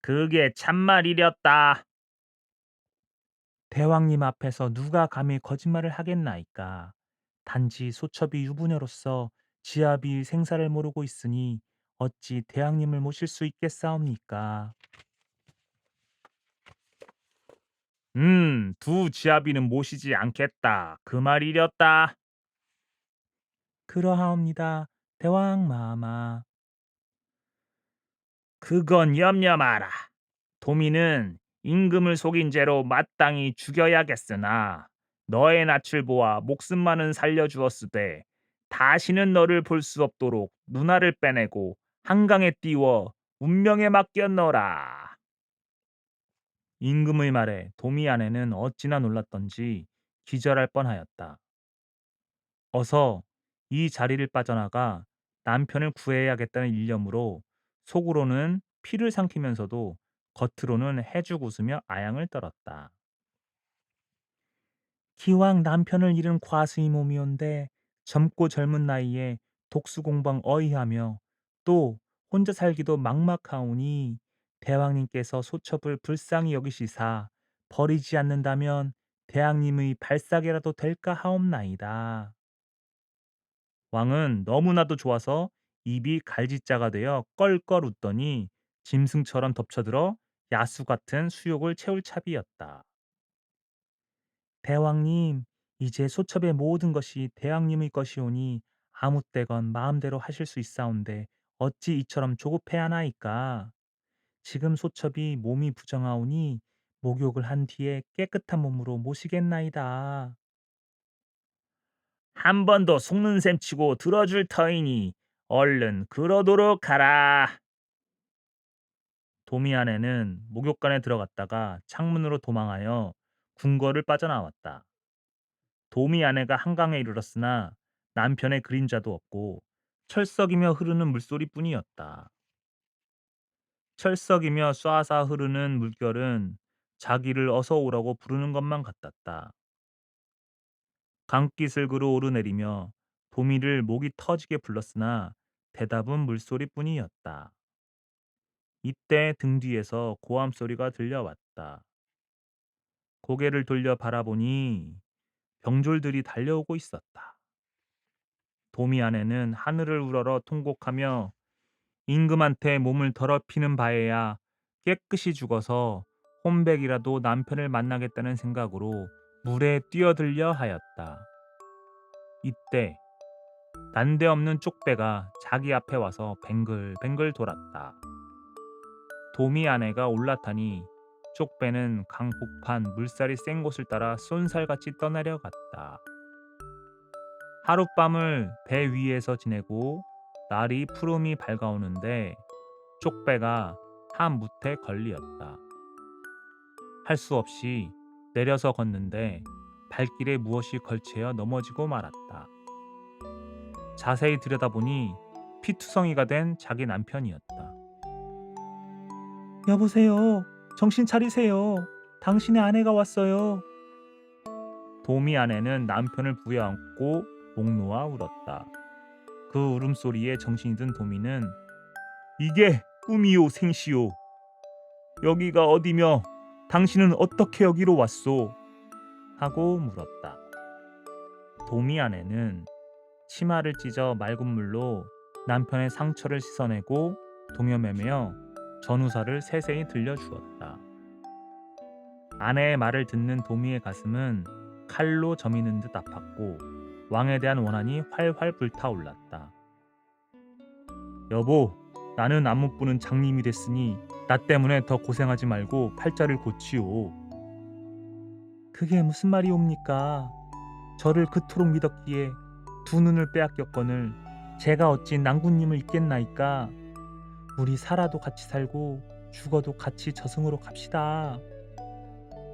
그게 참말이렸다. 대왕님 앞에서 누가 감히 거짓말을 하겠나이까. 단지 소첩이 유부녀로서 지아비 생사를 모르고 있으니 어찌 대왕님을 모실 수 있겠사옵니까? 두 지아비는 모시지 않겠다. 그 말이렸다. 그러하옵니다. 대왕 마마. 그건 염려 마라. 도민은 임금을 속인 죄로 마땅히 죽여야겠으나 너의 낯을 보아 목숨만은 살려주었으되 다시는 너를 볼 수 없도록 누나를 빼내고 한강에 띄워 운명에 맡겼노라. 임금의 말에 도미 아내는 어찌나 놀랐던지 기절할 뻔하였다. 어서 이 자리를 빠져나가 남편을 구해야겠다는 일념으로 속으로는 피를 삼키면서도 겉으로는 해죽 웃으며 아양을 떨었다. 기왕 남편을 잃은 과수의 몸이온데 젊고 젊은 나이에 독수공방 어이하며 또 혼자 살기도 막막하오니 대왕님께서 소첩을 불쌍히 여기시사 버리지 않는다면 대왕님의 발사계라도 될까 하옵나이다. 왕은 너무나도 좋아서 입이 갈짓자가 되어 껄껄 웃더니 짐승처럼 덮쳐들어 야수 같은 수욕을 채울 차비였다. 대왕님, 이제 소첩의 모든 것이 대왕님의 것이오니 아무 때건 마음대로 하실 수 있사온데 어찌 이처럼 조급해하나이까. 지금 소첩이 몸이 부정하오니 목욕을 한 뒤에 깨끗한 몸으로 모시겠나이다. 한 번 더 속는 셈 치고 들어줄 터이니 얼른 그러도록 하라. 도미 아내는 목욕간에 들어갔다가 창문으로 도망하여 궁궐을 빠져나왔다. 도미 아내가 한강에 이르렀으나 남편의 그림자도 없고 철썩이며 흐르는 물소리뿐이었다. 철썩이며 쏴사 흐르는 물결은 자기를 어서 오라고 부르는 것만 같았다. 강기슭으로 오르내리며 도미를 목이 터지게 불렀으나 대답은 물소리뿐이었다. 이때 등 뒤에서 고함 소리가 들려왔다. 고개를 돌려 바라보니 병졸들이 달려오고 있었다. 도미 아내는 하늘을 우러러 통곡하며 임금한테 몸을 더럽히는 바에야 깨끗이 죽어서 혼백이라도 남편을 만나겠다는 생각으로 물에 뛰어들려 하였다. 이때 난데없는 쪽배가 자기 앞에 와서 뱅글뱅글 돌았다. 도미 아내가 올라타니 쪽배는 강폭판 물살이 센 곳을 따라 쏜살같이 떠내려갔다. 하룻밤을 배 위에서 지내고 날이 푸름이 밝아오는데 쪽배가 한 무태 걸리었다. 할 수 없이 내려서 걷는데 발길에 무엇이 걸치여 넘어지고 말았다. 자세히 들여다보니 피투성이가 된 자기 남편이었다. 여보세요. 정신 차리세요. 당신의 아내가 왔어요. 도미 아내는 남편을 부여안고 목 놓아 울었다. 그 울음소리에 정신이 든 도미는 이게 꿈이요 생시요. 여기가 어디며 당신은 어떻게 여기로 왔소? 하고 물었다. 도미 아내는 치마를 찢어 맑은 물로 남편의 상처를 씻어내고 동여매며 전우사를 세세히 들려주었다. 아내의 말을 듣는 도미의 가슴은 칼로 저미는 듯 아팠고 왕에 대한 원한이 활활 불타올랐다. 여보, 나는 안 못 보는 장님이 됐으니 나 때문에 더 고생하지 말고 팔자를 고치오. 그게 무슨 말이옵니까? 저를 그토록 믿었기에 두 눈을 빼앗겼거늘 제가 어찌 낭군님을 잊겠나이까? 우리 살아도 같이 살고 죽어도 같이 저승으로 갑시다.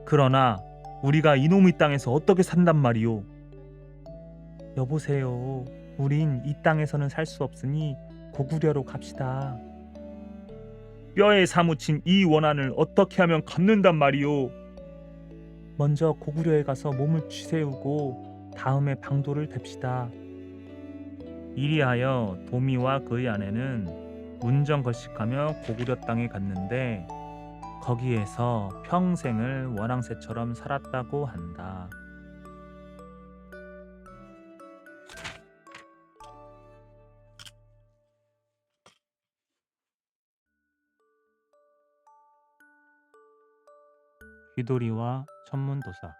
그러나 우리가 이놈의 땅에서 어떻게 산단 말이오? 여보세요. 우린 이 땅에서는 살 수 없으니 고구려로 갑시다. 뼈에 사무친 이 원한을 어떻게 하면 갚는단 말이오? 먼저 고구려에 가서 몸을 쥐세우고 다음에 방도를 댑시다. 이리하여 도미와 그의 아내는 문정걸식하며 고구려 땅에 갔는데 거기에서 평생을 원앙새처럼 살았다고 한다. 귀돌이와 천문도사.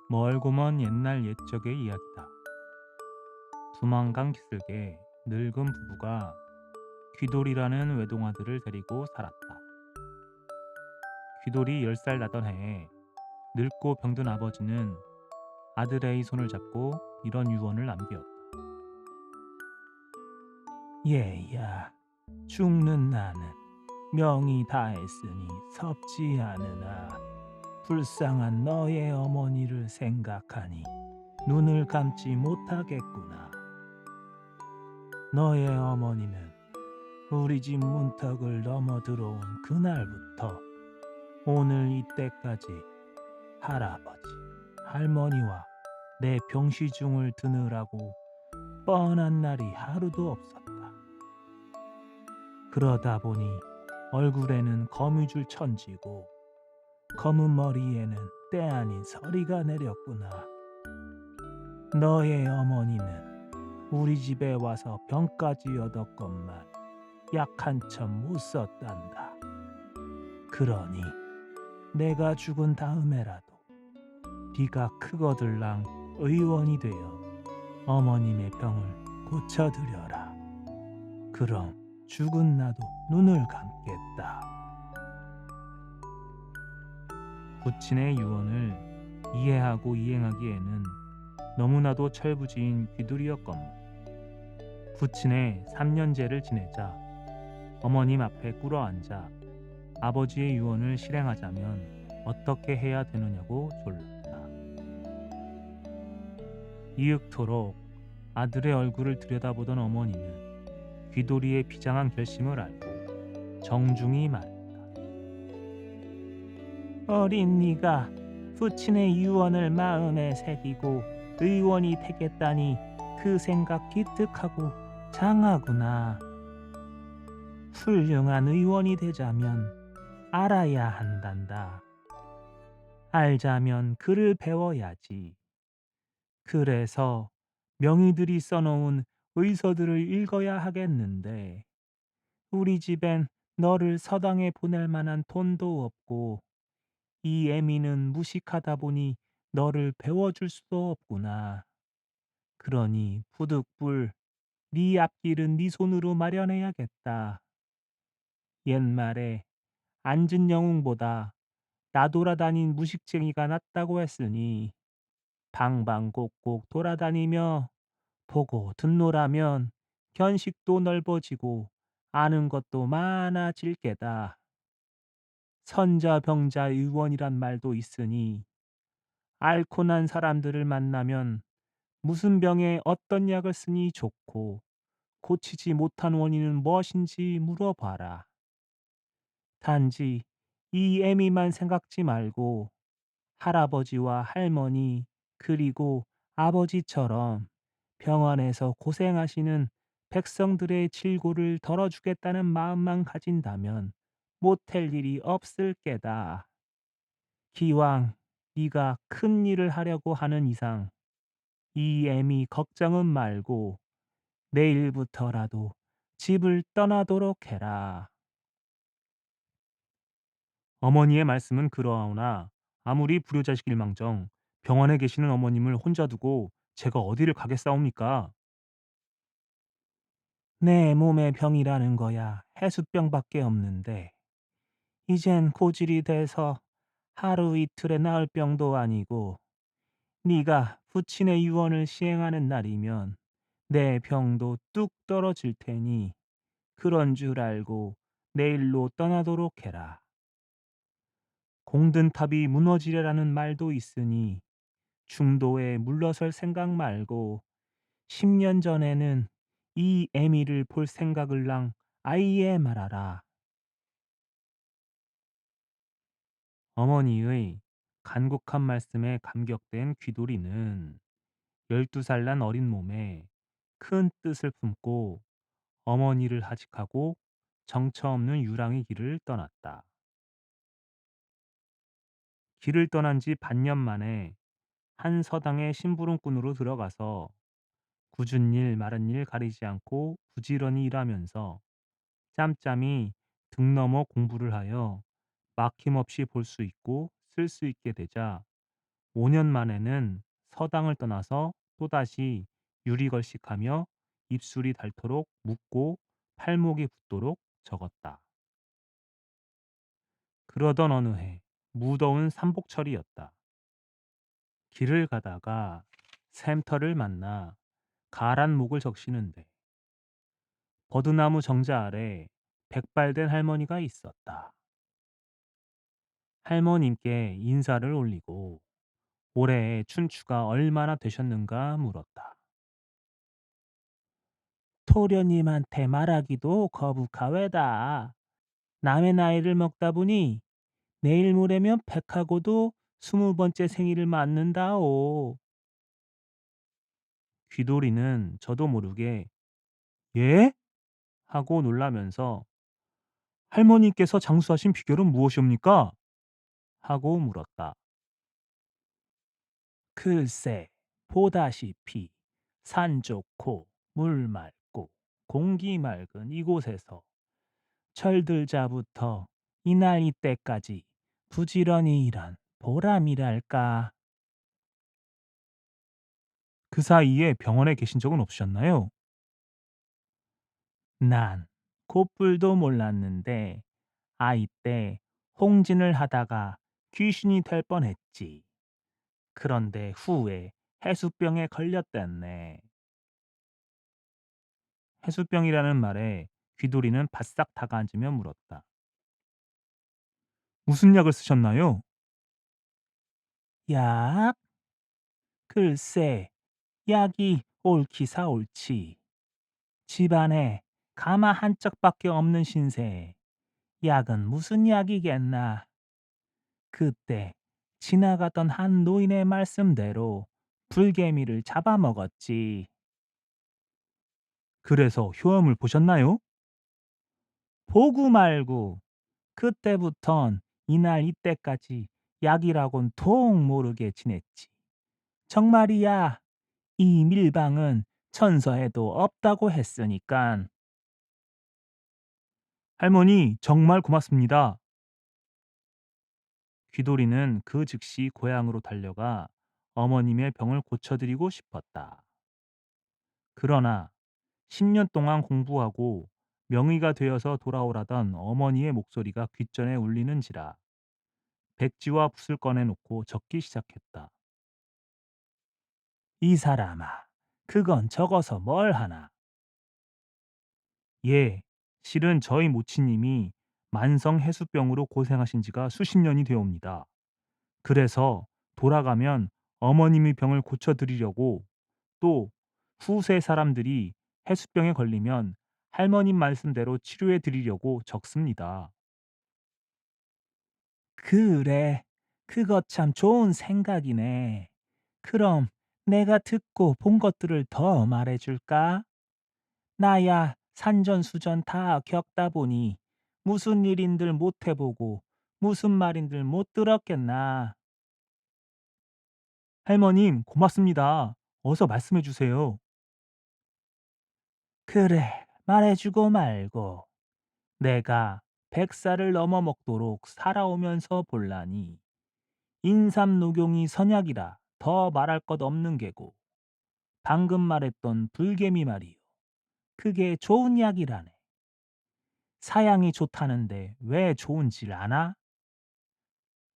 멀고 먼 옛날 옛적의 이야기다. 두만강 기슭에 늙은 부부가 귀돌이라는 외동아들을 데리고 살았다. 귀돌이 10살 나던 해에 늙고 병든 아버지는 아들의 손을 잡고 이런 유언을 남겼다. 얘야, 죽는 나는 명이 다했으니 섭지 않으나 불쌍한 너의 어머니를 생각하니 눈을 감지 못하겠구나. 너의 어머니는 우리 집 문턱을 넘어 들어온 그날부터 오늘 이때까지 할아버지, 할머니와 내 병시중을 드느라고 뻔한 날이 하루도 없었다. 그러다 보니 얼굴에는 거미줄 천지고 검은 머리에는 때 아닌 서리가 내렸구나. 너의 어머니는 우리 집에 와서 병까지 얻었건만 약 한 점 못 썼단다. 그러니 내가 죽은 다음에라도 네가 크거들랑 의원이 되어 어머님의 병을 고쳐드려라. 그럼 죽은 나도 눈을 감겠다. 부친의 유언을 이해하고 이행하기에는 너무나도 철부지인 귀돌이였건만 부친의 3년제를 지내자 어머님 앞에 꿇어앉아 아버지의 유언을 실행하자면 어떻게 해야 되느냐고 졸랐다. 이윽토록 아들의 얼굴을 들여다보던 어머니는 귀돌이의 비장한 결심을 알고 정중히 말했다. 어린 네가 부친의 유언을 마음에 새기고 의원이 되겠다니 그 생각 기특하고 장하구나. 훌륭한 의원이 되자면 알아야 한단다. 알자면 글을 배워야지. 그래서 명의들이 써놓은 의서들을 읽어야 하겠는데 우리 집엔 너를 서당에 보낼 만한 돈도 없고 이 애미는 무식하다 보니 너를 배워줄 수도 없구나. 그러니 부득불 네 앞길은 네 손으로 마련해야겠다. 옛말에 앉은 영웅보다 나돌아다닌 무식쟁이가 낫다고 했으니 방방곡곡 돌아다니며 보고 듣노라면 견식도 넓어지고 아는 것도 많아질 게다. 선자병자 의원이란 말도 있으니 앓고 난 사람들을 만나면 무슨 병에 어떤 약을 쓰니 좋고 고치지 못한 원인은 무엇인지 물어봐라. 단지 이 애미만 생각지 말고 할아버지와 할머니 그리고 아버지처럼 병원에서 고생하시는 백성들의 질고를 덜어주겠다는 마음만 가진다면 못할 일이 없을 게다. 기왕 네가 큰 일을 하려고 하는 이상 이 애미 걱정은 말고 내일부터라도 집을 떠나도록 해라. 어머니의 말씀은 그러하오나 아무리 불효자식일망정 병원에 계시는 어머님을 혼자 두고 제가 어디를 가겠사옵니까? 내 몸의 병이라는 거야 해수병밖에 없는데 이젠 고질이 돼서 하루 이틀에 나을 병도 아니고 네가 부친의 유언을 시행하는 날이면 내 병도 뚝 떨어질 테니 그런 줄 알고 내일로 떠나도록 해라. 공든탑이 무너지려라는 말도 있으니 중도에 물러설 생각 말고 10년 전에는 이 애미를 볼 생각을 랑 아이에 말하라. 어머니의 간곡한 말씀에 감격된 귀돌이는 12살 난 어린 몸에 큰 뜻을 품고 어머니를 하직하고 정처 없는 유랑의 길을 떠났다. 길을 떠난 지 반년 만에 한 서당의 심부름꾼으로 들어가서 굳은 일 마른 일 가리지 않고 부지런히 일하면서 짬짬이 등 넘어 공부를 하여 막힘없이 볼 수 있고 쓸 수 있게 되자 5년 만에는 서당을 떠나서 또다시 유리걸식하며 입술이 닳도록 묻고 팔목이 붓도록 적었다. 그러던 어느 해 무더운 삼복철이었다. 길을 가다가 샘터를 만나 가란 목을 적시는데 버드나무 정자 아래 백발된 할머니가 있었다. 할머님께 인사를 올리고 올해 춘추가 얼마나 되셨는가 물었다. 토련님한테 말하기도 거북하외다. 남의 나이를 먹다 보니 내일 모레면 백하고도 20번째 생일을 맞는다오. 귀돌이는 저도 모르게 예? 하고 놀라면서 할머니께서 장수하신 비결은 무엇이옵니까? 하고 물었다. 글쎄, 보다시피 산 좋고 물 맑고 공기 맑은 이곳에서 철들자부터 이날 이때까지 부지런히 일한 보람이랄까. 그 사이에 병원에 계신 적은 없으셨나요? 난 콧불도 몰랐는데 아이 때 홍진을 하다가 귀신이 될 뻔했지. 그런데 후에 해수병에 걸렸댔네. 해수병이라는 말에 귀돌이는 바싹 다가앉으며 물었다. 무슨 약을 쓰셨나요? 약? 글쎄, 약이 옳기사 옳지. 집안에 가마 한 짝밖에 없는 신세. 약은 무슨 약이겠나. 그때 지나가던 한 노인의 말씀대로 불개미를 잡아먹었지. 그래서 효험을 보셨나요? 보고 말고 그때부턴 이날 이때까지 약이라곤 통 모르게 지냈지. 정말이야. 이 밀방은 천서에도 없다고 했으니깐. 할머니, 정말 고맙습니다. 귀돌이는 그 즉시 고향으로 달려가 어머님의 병을 고쳐드리고 싶었다. 그러나 10년 동안 공부하고 명의가 되어서 돌아오라던 어머니의 목소리가 귓전에 울리는지라 백지와 붓을 꺼내놓고 적기 시작했다. 이 사람아, 그건 적어서 뭘 하나? 예, 실은 저희 모치님이 만성 해수병으로 고생하신 지가 수십 년이 되옵니다. 그래서 돌아가면 어머님의 병을 고쳐드리려고, 또 후세 사람들이 해수병에 걸리면 할머님 말씀대로 치료해 드리려고 적습니다. 그래, 그거 참 좋은 생각이네. 그럼 내가 듣고 본 것들을 더 말해줄까? 나야 산전수전 다 겪다 보니 무슨 일인들 못 해보고 무슨 말인들 못 들었겠나. 할머님, 고맙습니다. 어서 말씀해 주세요. 그래, 말해주고 말고. 내가 100살을 넘어 먹도록 살아오면서 볼라니 인삼녹용이 선약이라 더 말할 것 없는 게고 방금 말했던 불개미 말이요. 그게 좋은 약이라네. 사양이 좋다는데 왜 좋은지를 아나?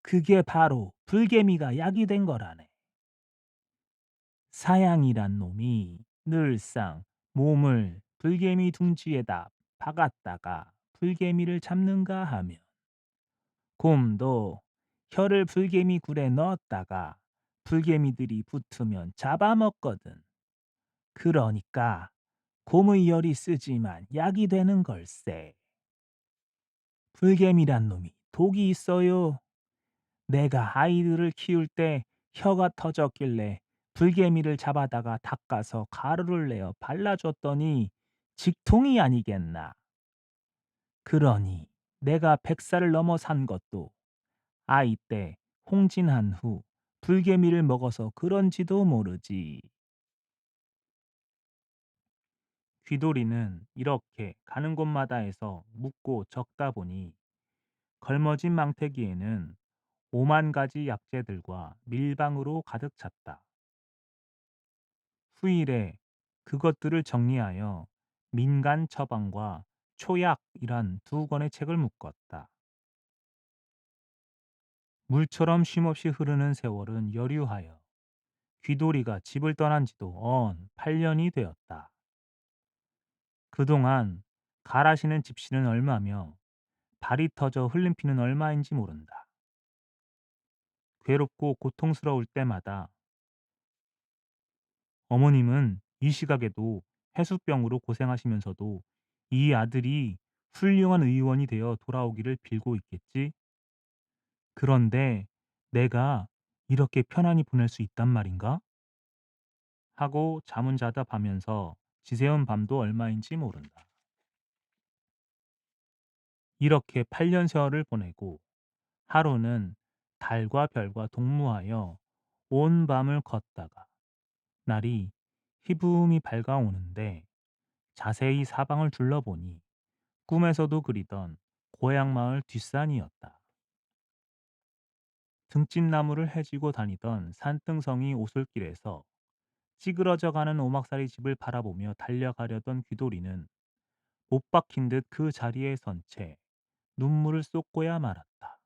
그게 바로 불개미가 약이 된 거라네. 사양이란 놈이 늘상 몸을 불개미 둥지에다 박았다가 불개미를 잡는가 하면 곰도 혀를 불개미 굴에 넣었다가 불개미들이 붙으면 잡아먹거든. 그러니까 곰의 열이 쓰지만 약이 되는 걸세. 불개미란 놈이 독이 있어요. 내가 아이들을 키울 때 혀가 터졌길래 불개미를 잡아다가 닦아서 가루를 내어 발라줬더니 직통이 아니겠나. 그러니 내가 100살을 넘어 산 것도 아이 때 홍진한 후 불개미를 먹어서 그런지도 모르지. 귀돌이는 이렇게 가는 곳마다에서 묻고 적다 보니 걸머진 망태기에는 5만 가지 약재들과 밀방으로 가득 찼다. 후일에 그것들을 정리하여 민간 처방과 초약이란 두 권의 책을 묶었다. 물처럼 쉼없이 흐르는 세월은 여류하여 귀돌이가 집을 떠난 지도 언 8년이 되었다. 그동안 갈아시는 집시는 얼마며 발이 터져 흘림피는 얼마인지 모른다. 괴롭고 고통스러울 때마다 어머님은 이 시각에도 해수병으로 고생하시면서도 이 아들이 훌륭한 의원이 되어 돌아오기를 빌고 있겠지? 그런데 내가 이렇게 편안히 보낼 수 있단 말인가? 하고 잠은 자다 가면서 지새운 밤도 얼마인지 모른다. 이렇게 8년 세월을 보내고 하루는 달과 별과 동무하여 온 밤을 걷다가 날이 희붐이 밝아오는데 자세히 사방을 둘러보니 꿈에서도 그리던 고향 마을 뒷산이었다. 등짓나무를 헤지고 다니던 산등성이 오솔길에서 찌그러져 가는 오막살이 집을 바라보며 달려가려던 귀돌이는 못 박힌 듯 그 자리에 선 채 눈물을 쏟고야 말았다.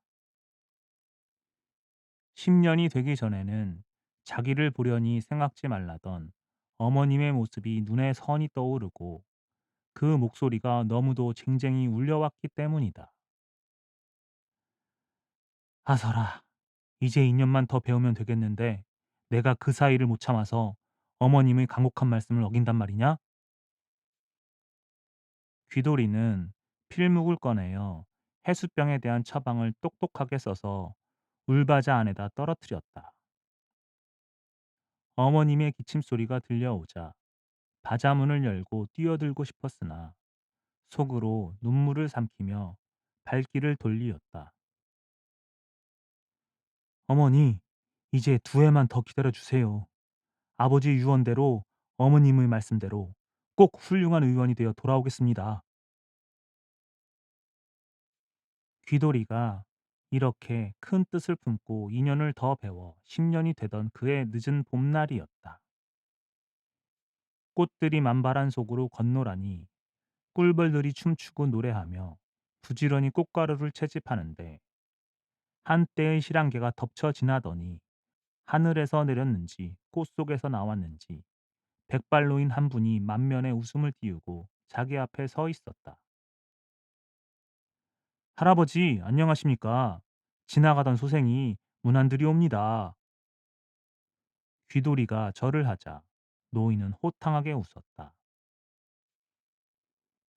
10년이 되기 전에는 자기를 보려니 생각지 말라던 어머님의 모습이 눈에 선이 떠오르고 그 목소리가 너무도 쟁쟁이 울려왔기 때문이다. 아서라, 이제 2년만 더 배우면 되겠는데 내가 그 사이를 못 참아서 어머님의 간곡한 말씀을 어긴단 말이냐? 귀돌이는 필묵을 꺼내어 해수병에 대한 처방을 똑똑하게 써서 울바자 안에다 떨어뜨렸다. 어머님의 기침소리가 들려오자 바자문을 열고 뛰어들고 싶었으나 속으로 눈물을 삼키며 발길을 돌리었다. 어머니, 이제 두 해만 더 기다려 주세요. 아버지 유언대로 어머님의 말씀대로 꼭 훌륭한 의원이 되어 돌아오겠습니다. 귀돌이가 이렇게 큰 뜻을 품고 2년을 더 배워 10년이 되던 그의 늦은 봄날이었다. 꽃들이 만발한 속으로 건노라니 꿀벌들이 춤추고 노래하며 부지런히 꽃가루를 채집하는데 한때의 실랑개가 덮쳐 지나더니 하늘에서 내렸는지 꽃 속에서 나왔는지 백발노인 한 분이 만면에 웃음을 띄우고 자기 앞에 서 있었다. 할아버지, 안녕하십니까? 지나가던 소생이 문안드리옵니다. 귀돌이가 절을 하자 노인은 호탕하게 웃었다.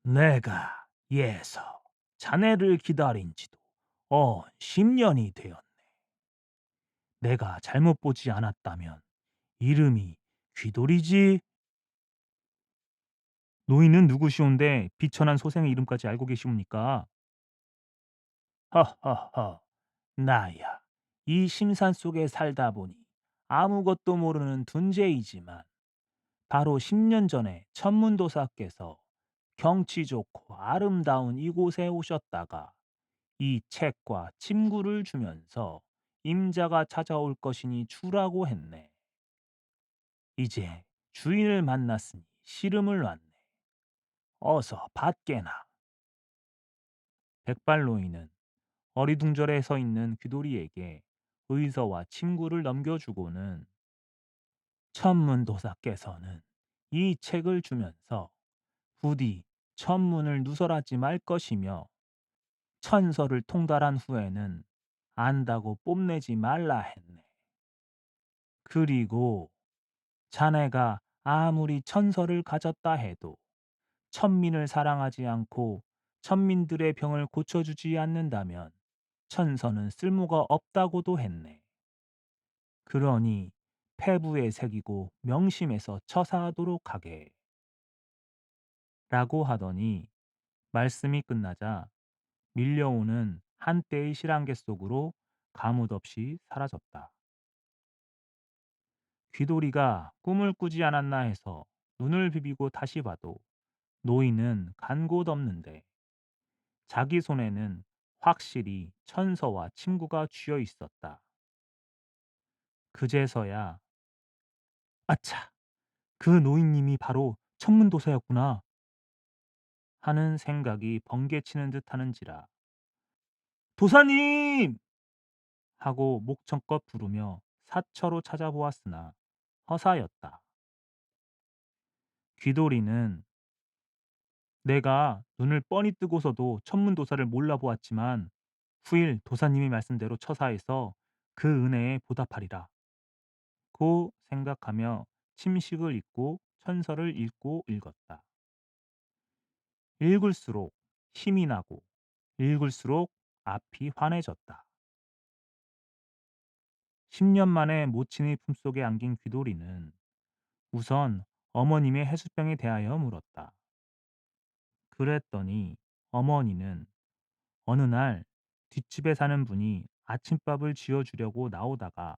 내가 예서 자네를 기다린 지도 10년이 되었네. 내가 잘못 보지 않았다면 이름이 귀돌이지? 노인은 누구시온데 비천한 소생의 이름까지 알고 계시옵니까? 허허허, 나야. 이 심산 속에 살다 보니 아무것도 모르는 둔재이지만 바로 10년 전에 천문도사께서 경치 좋고 아름다운 이곳에 오셨다가 이 책과 침구를 주면서 임자가 찾아올 것이니 주라고 했네. 이제 주인을 만났으니 시름을 놨네. 어서 받게나. 백발노인은 어리둥절해 서 있는 귀돌이에게 의서와 침구를 넘겨주고는 천문도사께서는 이 책을 주면서 부디 천문을 누설하지 말 것이며 천서를 통달한 후에는 안다고 뽐내지 말라 했네. 그리고 자네가 아무리 천서를 가졌다 해도 천민을 사랑하지 않고 천민들의 병을 고쳐주지 않는다면 천서는 쓸모가 없다고도 했네. 그러니 폐부에 새기고 명심해서 처사하도록 하게. 라고 하더니 말씀이 끝나자 밀려오는 한때의 실안개 속으로 가뭇없이 사라졌다. 귀돌이가 꿈을 꾸지 않았나 해서 눈을 비비고 다시 봐도 노인은 간 곳 없는데 자기 손에는 확실히 천서와 침구가 쥐어 있었다. 그제서야 아차! 그 노인님이 바로 천문도사였구나 하는 생각이 번개치는 듯 하는지라 도사님! 하고 목청껏 부르며 사처로 찾아보았으나 허사였다. 귀돌이는 내가 눈을 뻔히 뜨고서도 천문도사를 몰라보았지만 후일 도사님이 말씀대로 처사해서 그 은혜에 보답하리라 고 생각하며 침식을 잊고 천서를 읽고 읽었다. 읽을수록 힘이 나고 읽을수록 앞이 환해졌다. 10년 만에 모친의 품속에 안긴 귀돌이는 우선 어머님의 해수병에 대하여 물었다. 그랬더니 어머니는 어느 날 뒷집에 사는 분이 아침밥을 지어주려고 나오다가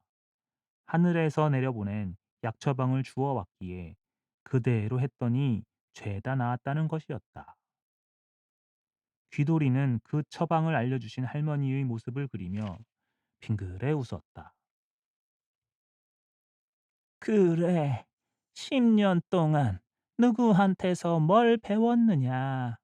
하늘에서 내려보낸 약처방을 주워 왔기에 그대로 했더니 죄다 나았다는 것이었다. 귀돌이는 그 처방을 알려주신 할머니의 모습을 그리며 빙그레 웃었다. 그래, 10년 동안 누구한테서 뭘 배웠느냐?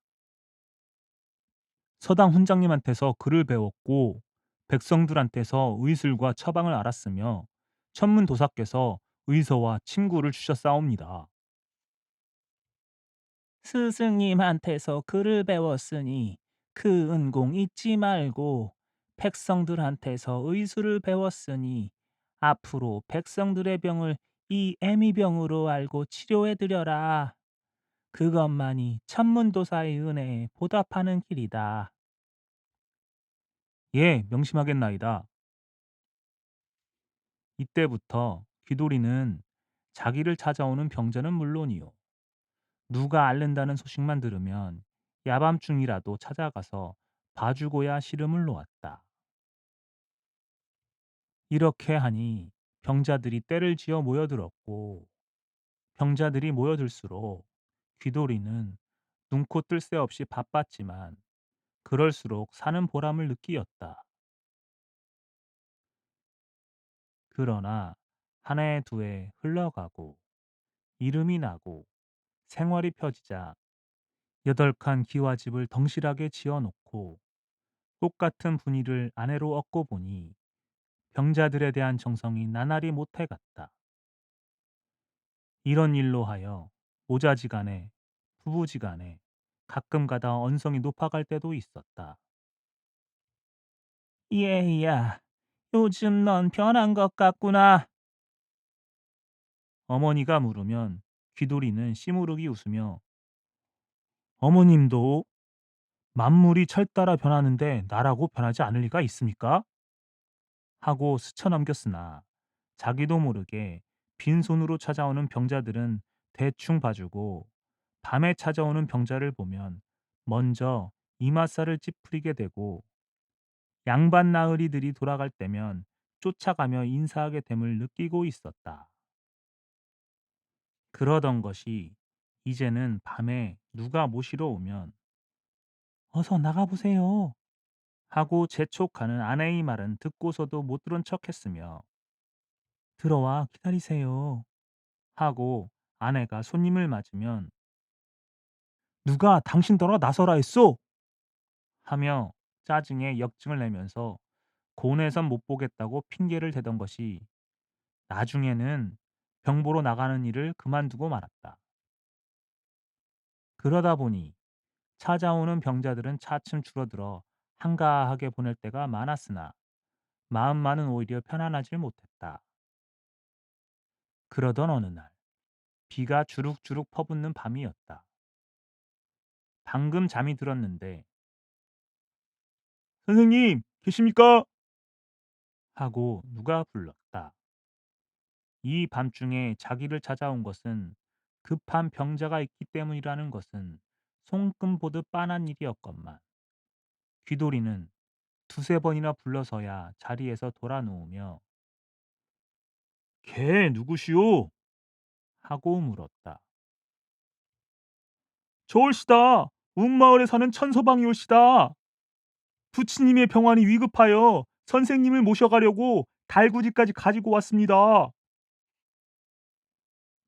서당 훈장님한테서 글을 배웠고 백성들한테서 의술과 처방을 알았으며 천문도사께서 의서와 침구를 주셨사옵니다. 스승님한테서 글을 배웠으니 그 은공 잊지 말고 백성들한테서 의술을 배웠으니 앞으로 백성들의 병을 이 애미병으로 알고 치료해 드려라. 그것만이 천문도사의 은혜에 보답하는 길이다. 예, 명심하겠나이다. 이때부터 귀돌이는 자기를 찾아오는 병자는 물론이요 누가 앓는다는 소식만 들으면 야밤중이라도 찾아가서 봐주고야 시름을 놓았다. 이렇게 하니 병자들이 떼를 지어 모여들었고, 병자들이 모여들수록 귀돌이는 눈코 뜰 새 없이 바빴지만 그럴수록 사는 보람을 느끼었다. 그러나 한 해 두 해 흘러가고 이름이 나고 생활이 펴지자 8칸 기와집을 덩실하게 지어놓고 똑같은 분위를 아내로 얻고 보니 병자들에 대한 정성이 나날이 못해갔다. 이런 일로 하여 모자지간에 부부지간에 가끔가다 언성이 높아갈 때도 있었다. 얘야, 요즘 넌 변한 것 같구나. 어머니가 물으면 귀돌이는 씨무르기 웃으며, 어머님도 만물이 철 따라 변하는데 나라고 변하지 않을 리가 있습니까? 하고 스쳐 넘겼으나 자기도 모르게 빈손으로 찾아오는 병자들은 대충 봐주고, 밤에 찾아오는 병자를 보면 먼저 이맛살을 찌푸리게 되고, 양반 나으리들이 돌아갈 때면 쫓아가며 인사하게 됨을 느끼고 있었다. 그러던 것이 이제는 밤에 누가 모시러 오면 "어서 나가보세요." 하고 재촉하는 아내의 말은 듣고서도 못 들은 척했으며, "들어와 기다리세요." 하고 아내가 손님을 맞으면 "누가 당신더러 나서라 했소?" 하며 짜증에 역증을 내면서 고내선 못 보겠다고 핑계를 대던 것이 나중에는 병보러 나가는 일을 그만두고 말았다. 그러다 보니 찾아오는 병자들은 차츰 줄어들어 한가하게 보낼 때가 많았으나 마음만은 오히려 편안하지 못했다. 그러던 어느 날 비가 주룩주룩 퍼붓는 밤이었다. 방금 잠이 들었는데 "선생님 계십니까?" 하고 누가 불렀다. 이 밤중에 자기를 찾아온 것은 급한 병자가 있기 때문이라는 것은 손금 보듯 빤한 일이었건만, 귀돌이는 두세 번이나 불러서야 자리에서 돌아 누우며 "걔 누구시오?" 하고 물었다. "저올시다. 운마을에 사는 천서방이 올시다. 부치님의 병환이 위급하여 선생님을 모셔가려고 달구지까지 가지고 왔습니다."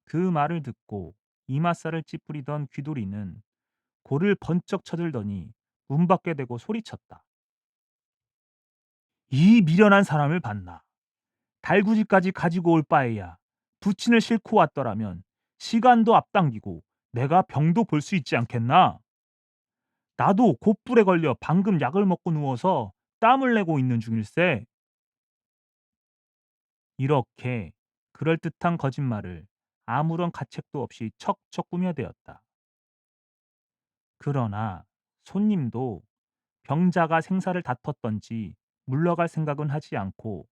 그 말을 듣고 이맛살을 찌푸리던 귀돌이는 골을 번쩍 쳐들더니 문 밖에 대고 소리쳤다. "이 미련한 사람을 봤나. 달구지까지 가지고 올 바에야 부친을 싣고 왔더라면 시간도 앞당기고 내가 병도 볼 수 있지 않겠나? 나도 곧불에 걸려 방금 약을 먹고 누워서 땀을 내고 있는 중일세." 이렇게 그럴듯한 거짓말을 아무런 가책도 없이 척척 꾸며대었다. 그러나 손님도 병자가 생사를 다퉜던지 물러갈 생각은 하지 않고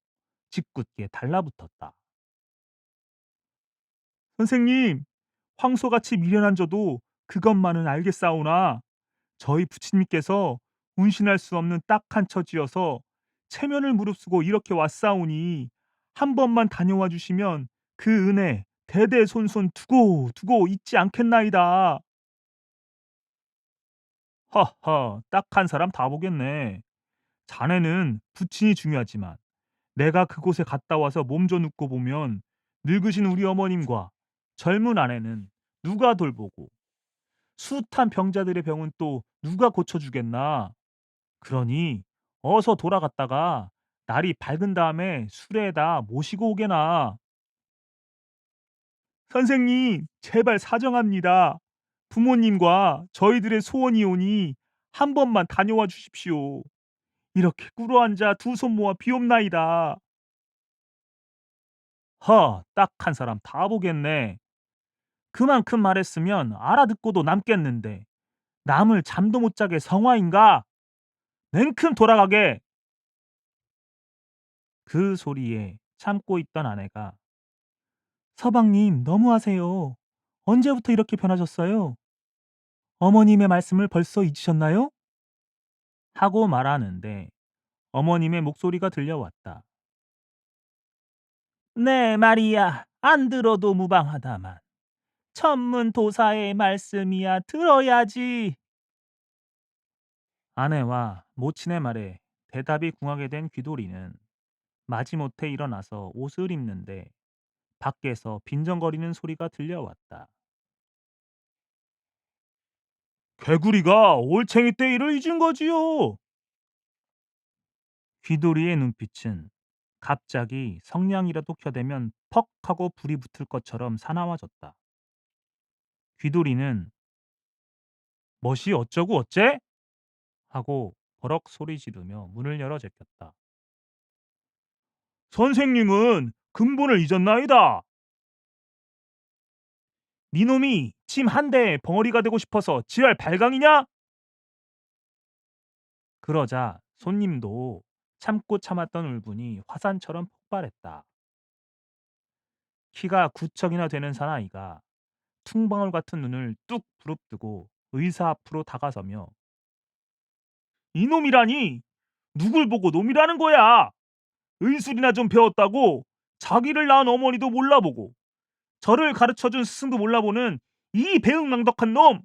짓궂게 달라붙었다. "선생님, 황소같이 미련한 저도 그것만은 알겠사오나 저희 부친님께서 운신할 수 없는 딱한 처지여서 체면을 무릅쓰고 이렇게 왔사오니 한 번만 다녀와 주시면 그 은혜 대대손손 두고 두고 잊지 않겠나이다." "하하, 딱한 사람 다 보겠네. 자네는 부친이 중요하지만 내가 그곳에 갔다 와서 몸져 눕고 보면 늙으신 우리 어머님과 젊은 아내는 누가 돌보고 숱한 병자들의 병은 또 누가 고쳐주겠나. 그러니 어서 돌아갔다가 날이 밝은 다음에 수레에다 모시고 오게나." "선생님, 제발 사정합니다. 부모님과 저희들의 소원이 오니 한 번만 다녀와 주십시오. 이렇게 꿇어앉아 두 손 모아 비옵나이다." 딱 한 사람 다 보겠네. 그만큼 말했으면 알아듣고도 남겠는데 남을 잠도 못 자게 성화인가? 냉큼 돌아가게. 그 소리에 참고 있던 아내가 "서방님 너무하세요. 언제부터 이렇게 변하셨어요?" 어머님의 말씀을 벌써 잊으셨나요? 하고 말하는데 어머님의 목소리가 들려왔다. 네, 말이야. 안 들어도 무방하다만. 천문 도사의 말씀이야 들어야지. 아내와 모친의 말에 대답이 궁하게 된 귀돌이는 마지못해 일어나서 옷을 입는데 밖에서 빈정거리는 소리가 들려왔다. 개구리가 올챙이 때 일을 잊은 거지요. 귀돌이의 눈빛은 갑자기 성냥이라도 켜대면 퍽 하고 불이 붙을 것처럼 사나워졌다. 귀돌이는 멋이 어쩌고 어째? 하고 버럭 소리 지르며 문을 열어 제꼈다. 선생님은 근본을 잊었나이다. 니놈이 침 한 대에 벙어리가 되고 싶어서 지랄 발광이냐? 그러자 손님도 참고 참았던 울분이 화산처럼 폭발했다. 키가 9척이나 되는 사나이가 퉁방울 같은 눈을 뚝 부릅뜨고 의사 앞으로 다가서며 이놈이라니 누굴 보고 놈이라는 거야. 의술이나 좀 배웠다고 자기를 낳은 어머니도 몰라보고 저를 가르쳐준 스승도 몰라보는 이 배은망덕한 놈!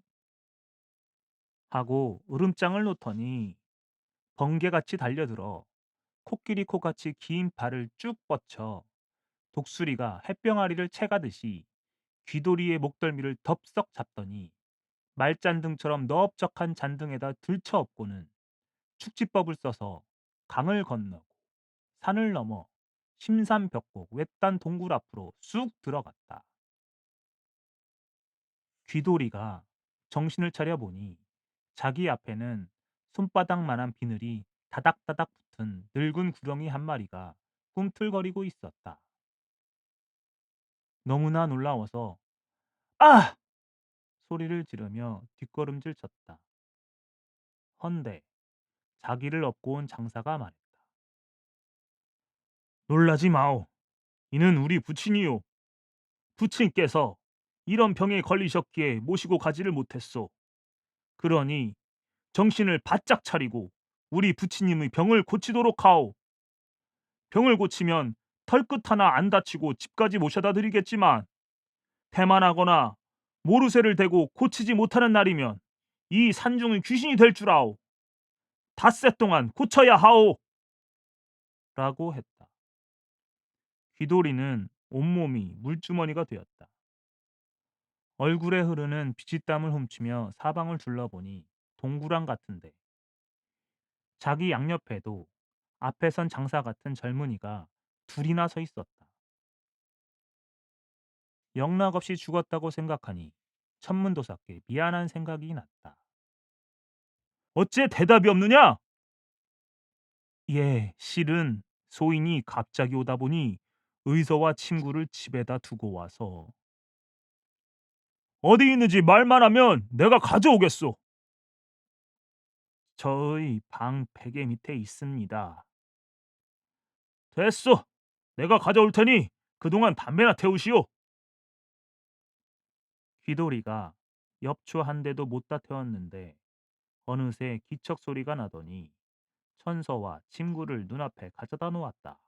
하고 으름장을 놓더니 번개같이 달려들어 코끼리 코같이 긴 발을 쭉 뻗쳐 독수리가 햇병아리를 채가듯이 귀돌이의 목덜미를 덥석 잡더니 말잔등처럼 넓적한 잔등에다 들쳐업고는 축지법을 써서 강을 건너고 산을 넘어 심산벽곡 외딴 동굴 앞으로 쑥 들어갔다. 귀돌이가 정신을 차려 보니 자기 앞에는 손바닥만한 비늘이 다닥다닥 붙은 늙은 구렁이 한 마리가 꿈틀거리고 있었다. 너무나 놀라워서 아! 소리를 지르며 뒷걸음질 쳤다. 헌데 자기를 업고 온 장사가 말했다. 놀라지 마오. 이는 우리 부친이요. 부친께서 이런 병에 걸리셨기에 모시고 가지를 못했소. 그러니 정신을 바짝 차리고 우리 부치님의 병을 고치도록 하오. 병을 고치면 털끝 하나 안 다치고 집까지 모셔다 드리겠지만 태만하거나 모르쇠를 대고 고치지 못하는 날이면 이 산중의 귀신이 될 줄 아오. 닷새 동안 고쳐야 하오. 라고 했다. 귀돌이는 온몸이 물주머니가 되었다. 얼굴에 흐르는 비치땀을 훔치며 사방을 둘러보니 동굴안 같은데 자기 양옆에도 앞에 선 장사 같은 젊은이가 둘이나 서 있었다. 영락없이 죽었다고 생각하니 천문도사께 미안한 생각이 났다. 어째 대답이 없느냐? 예, 실은 소인이 갑자기 오다 보니 의서와 침구를 집에다 두고 와서 어디 있는지 말만 하면 내가 가져오겠소. 저의 방 베개 밑에 있습니다. 됐소. 내가 가져올 테니 그동안 담배나 태우시오. 귀돌이가 엽초 한 대도 못다 태웠는데 어느새 기척 소리가 나더니 천서와 침구를 눈앞에 가져다 놓았다.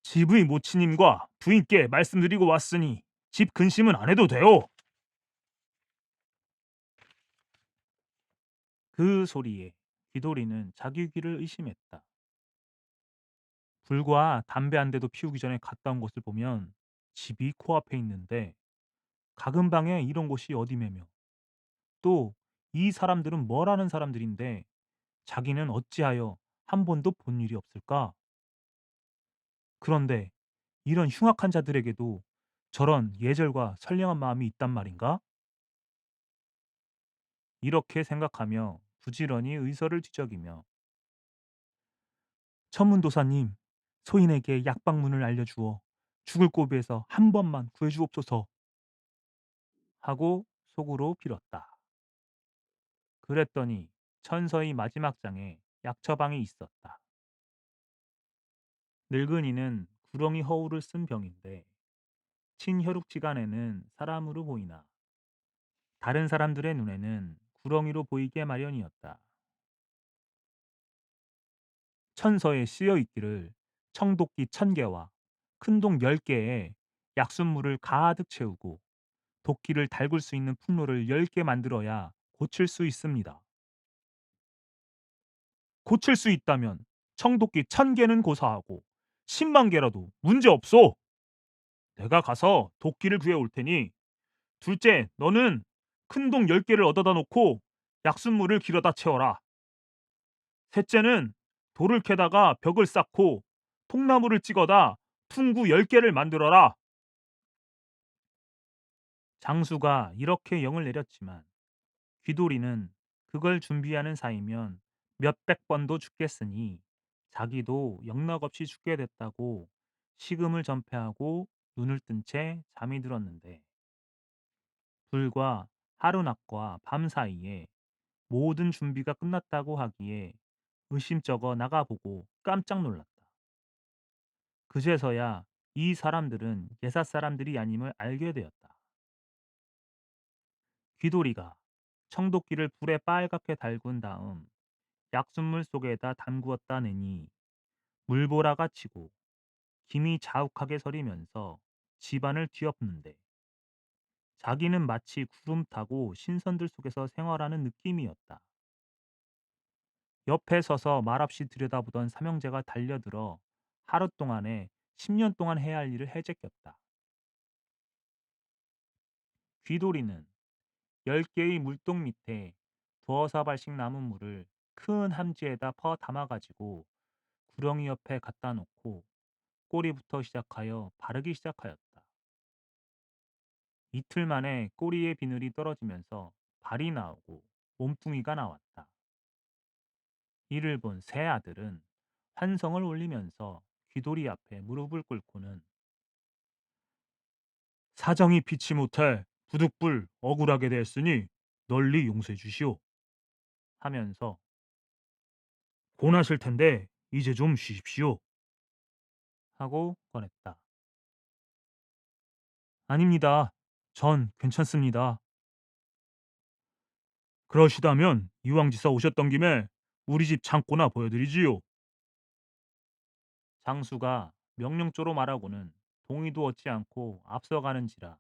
집의 모치님과 부인께 말씀드리고 왔으니 집 근심은 안 해도 돼요. 그 소리에 귀돌이는 자기 귀를 의심했다. 불과 담배 한 대도 피우기 전에 갔다 온 것을 보면 집이 코앞에 있는데 작은 방에 이런 곳이 어디매며 또 이 사람들은 뭘 하는 사람들인데 자기는 어찌하여 한 번도 본 일이 없을까? 그런데 이런 흉악한 자들에게도 저런 예절과 선량한 마음이 있단 말인가? 이렇게 생각하며 부지런히 의서를 뒤적이며 천문도사님, 소인에게 약방문을 알려주어 죽을 고비에서 한 번만 구해주옵소서 하고 속으로 빌었다. 그랬더니 천서의 마지막 장에 약처방이 있었다. 늙은이는 구렁이 허울을 쓴 병인데 친혈육지간에는 사람으로 보이나 다른 사람들의 눈에는 구렁이로 보이게 마련이었다. 천서에 쓰여 있기를 청도끼 1,000개와 큰 동 10개에 약순물을 가득 채우고 도끼를 달굴 수 있는 풍로를 10개 만들어야 고칠 수 있습니다. 고칠 수 있다면 청도끼 1,000개는 고사하고 10만 개라도 문제 없소. 내가 가서 도끼를 구해 올 테니 둘째 너는 큰 동 10개를 얻어다 놓고 약순물을 길어다 채워라. 셋째는 돌을 캐다가 벽을 쌓고 통나무를 찍어다 퉁구 10개를 만들어라. 장수가 이렇게 영을 내렸지만 귀돌이는 그걸 준비하는 사이면 몇백 번도 죽겠으니 자기도 영락없이 죽게 됐다고 식음을 전폐하고 눈을 뜬 채 잠이 들었는데 불과 하루낮과 밤 사이에 모든 준비가 끝났다고 하기에 의심쩍어 나가보고 깜짝 놀랐다. 그제서야 이 사람들은 예사 사람들이 아님을 알게 되었다. 귀돌이가 청도끼를 불에 빨갛게 달군 다음 약순물 속에다 담구었다 내니 물보라가 치고 김이 자욱하게 서리면서 집안을 뒤엎는데 자기는 마치 구름 타고 신선들 속에서 생활하는 느낌이었다. 옆에 서서 말없이 들여다보던 삼형제가 달려들어 하루 동안에 10년 동안 해야 할 일을 해제꼈다. 귀돌이는 10개의 물동 밑에 두어 사발씩 남은 물을 큰 함지에다 퍼 담아가지고 구렁이 옆에 갖다 놓고 꼬리부터 시작하여 바르기 시작하였다. 이틀 만에 꼬리의 비늘이 떨어지면서 발이 나오고 몸뚱이가 나왔다. 이를 본 새 아들은 환성을 올리면서 귀돌이 앞에 무릎을 꿇고는 사정이 피치 못해 부득불 억울하게 됐으니 널리 용서해 주시오 하면서 고나실 텐데 이제 좀 쉬십시오 하고 꺼냈다. 아닙니다. 전 괜찮습니다. 그러시다면 이왕지사 오셨던 김에 우리 집 창고나 보여드리지요. 장수가 명령조로 말하고는 동의도 얻지 않고 앞서가는지라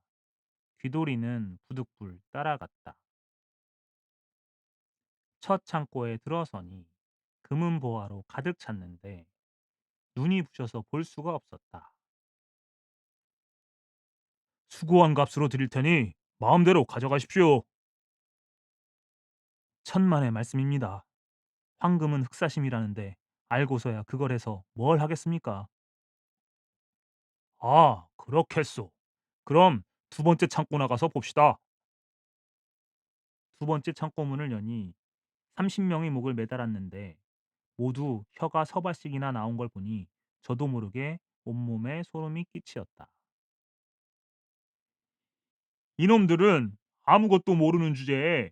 귀돌이는 부득불 따라갔다. 첫 창고에 들어서니 금은 보화로 가득 찼는데 눈이 부셔서 볼 수가 없었다. 수고한 값으로 드릴 테니 마음대로 가져가십시오. 천만의 말씀입니다. 황금은 흑사심이라는데 알고서야 그걸 해서 뭘 하겠습니까? 아, 그렇겠소. 그럼 두 번째 창고 나가서 봅시다. 두 번째 창고 문을 여니 30명의 목을 매달았는데 모두 혀가 서발씩이나 나온 걸 보니 저도 모르게 온몸에 소름이 끼치었다. 이놈들은 아무것도 모르는 주제에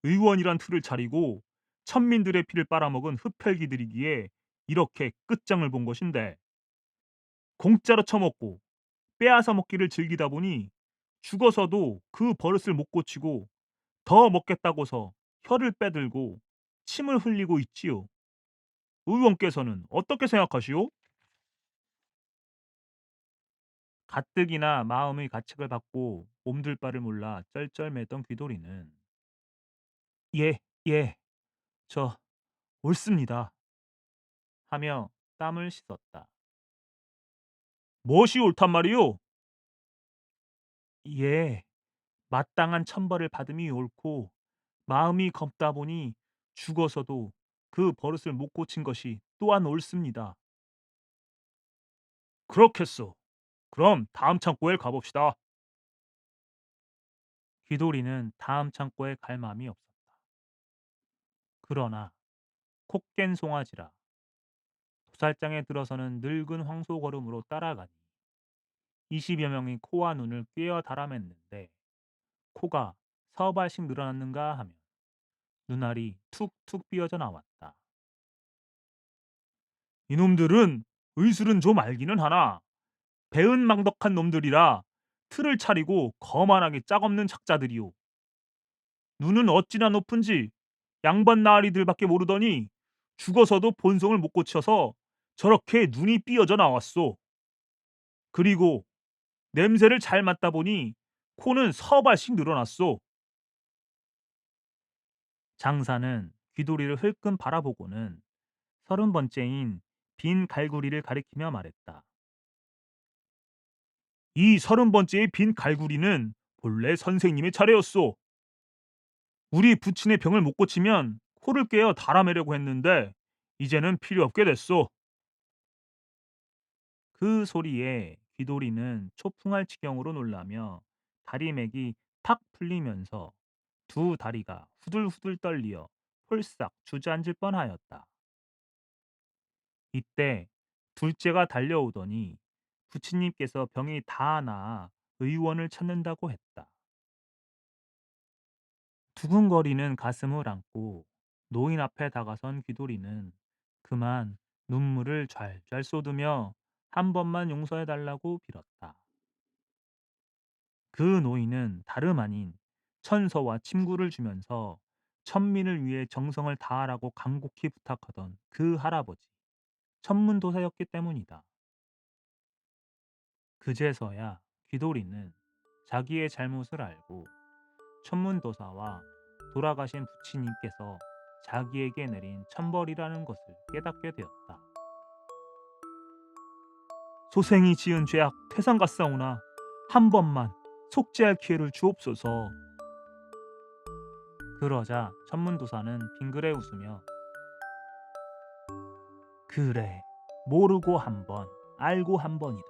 의원이란 틀을 차리고 천민들의 피를 빨아먹은 흡혈귀들이기에 이렇게 끝장을 본 것인데 공짜로 처먹고 빼앗아 먹기를 즐기다 보니 죽어서도 그 버릇을 못 고치고 더 먹겠다고서 혀를 빼들고 침을 흘리고 있지요. 의원께서는 어떻게 생각하시오? 가뜩이나 마음의 가책을 받고 몸둘 바를 몰라 쩔쩔매던 귀돌이는 예, 예, 저 옳습니다 하며 땀을 씻었다. 무엇이 옳단 말이오? 예, 마땅한 천벌을 받음이 옳고 마음이 겁다 보니 죽어서도 그 버릇을 못 고친 것이 또한 옳습니다. 그렇겠소. 그럼 다음 창고에 가봅시다. 귀돌이는 다음 창고에 갈 마음이 없었다. 그러나 콕 깬 송아지라 도살장에 들어서는 늙은 황소 걸음으로 따라가니 20여 명이 코와 눈을 꿰어 달아맸는데 코가 서발씩 늘어났는가 하면 눈알이 툭툭 삐어져 나왔다. 이놈들은 의술은 좀 알기는 하나 배은망덕한 놈들이라 틀을 차리고 거만하게 짝없는 작자들이오. 눈은 어찌나 높은지 양반 나으리들밖에 모르더니 죽어서도 본성을 못 고쳐서 저렇게 눈이 삐어져 나왔소. 그리고 냄새를 잘 맡다 보니 코는 서발씩 늘어났소. 장사는 귀돌이를 흘끔 바라보고는 30번째인 빈 갈구리를 가리키며 말했다. 이 30번째의 빈 갈구리는 본래 선생님의 차례였소. 우리 부친의 병을 못 고치면 코를 깨어 달아매려고 했는데 이제는 필요 없게 됐소. 그 소리에 귀돌이는 초풍할 지경으로 놀라며 다리맥이 팍 풀리면서 두 다리가 후들후들 떨리어 홀싹 주저앉을 뻔하였다. 이때 둘째가 달려오더니 부친님께서 병이 다 나아 의원을 찾는다고 했다. 두근거리는 가슴을 안고 노인 앞에 다가선 귀돌이는 그만 눈물을 좔좔 쏟으며 한 번만 용서해달라고 빌었다. 그 노인은 다름 아닌 천서와 침구를 주면서 천민을 위해 정성을 다하라고 간곡히 부탁하던 그 할아버지, 천문도사였기 때문이다. 그제서야 귀돌이는 자기의 잘못을 알고 천문도사와 돌아가신 부치님께서 자기에게 내린 천벌이라는 것을 깨닫게 되었다. 소생이 지은 죄악 퇴상 같사오나 한 번만 속죄할 기회를 주옵소서. 그러자 천문도사는 빙그레 웃으며 그래, 모르고 한 번, 알고 한 번이다.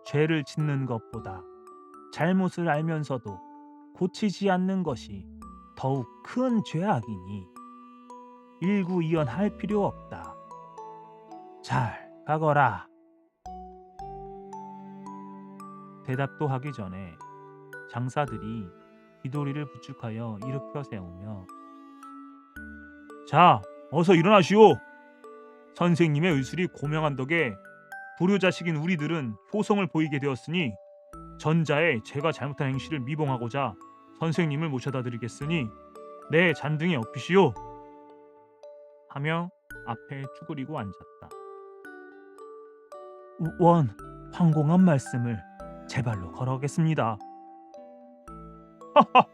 죄를 짓는 것보다 잘못을 알면서도 고치지 않는 것이 더욱 큰 죄악이니 일구이연할 필요 없다. 잘 가거라. 대답도 하기 전에 장사들이 귀돌이를 부축하여 일으켜 세우며 자, 어서 일어나시오. 선생님의 의술이 고명한 덕에 불효자식인 우리들은 효성을 보이게 되었으니 전자에 제가 잘못한 행실을 미봉하고자 선생님을 모셔다 드리겠으니 내 잔등에 업히시오. 하며 앞에 쭈그리고 앉았다. 원, 황공한 말씀을 제 발로 걸어가겠습니다. 하하,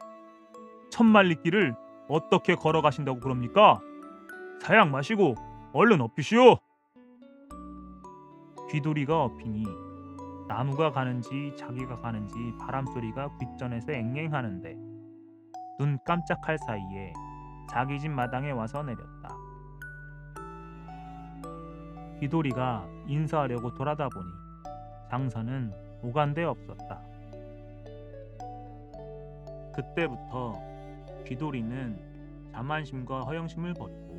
천만리길을 어떻게 걸어가신다고 그럽니까? 사양 마시고 얼른 업히시오. 귀돌이가 업히니 나무가 가는지 자기가 가는지 바람소리가 귓전에서 앵앵하는데 눈 깜짝할 사이에 자기 집 마당에 와서 내렸다. 귀돌이가 인사하려고 돌아다 보니 장사는 오간데 없었다. 그때부터 귀돌이는 자만심과 허영심을 버리고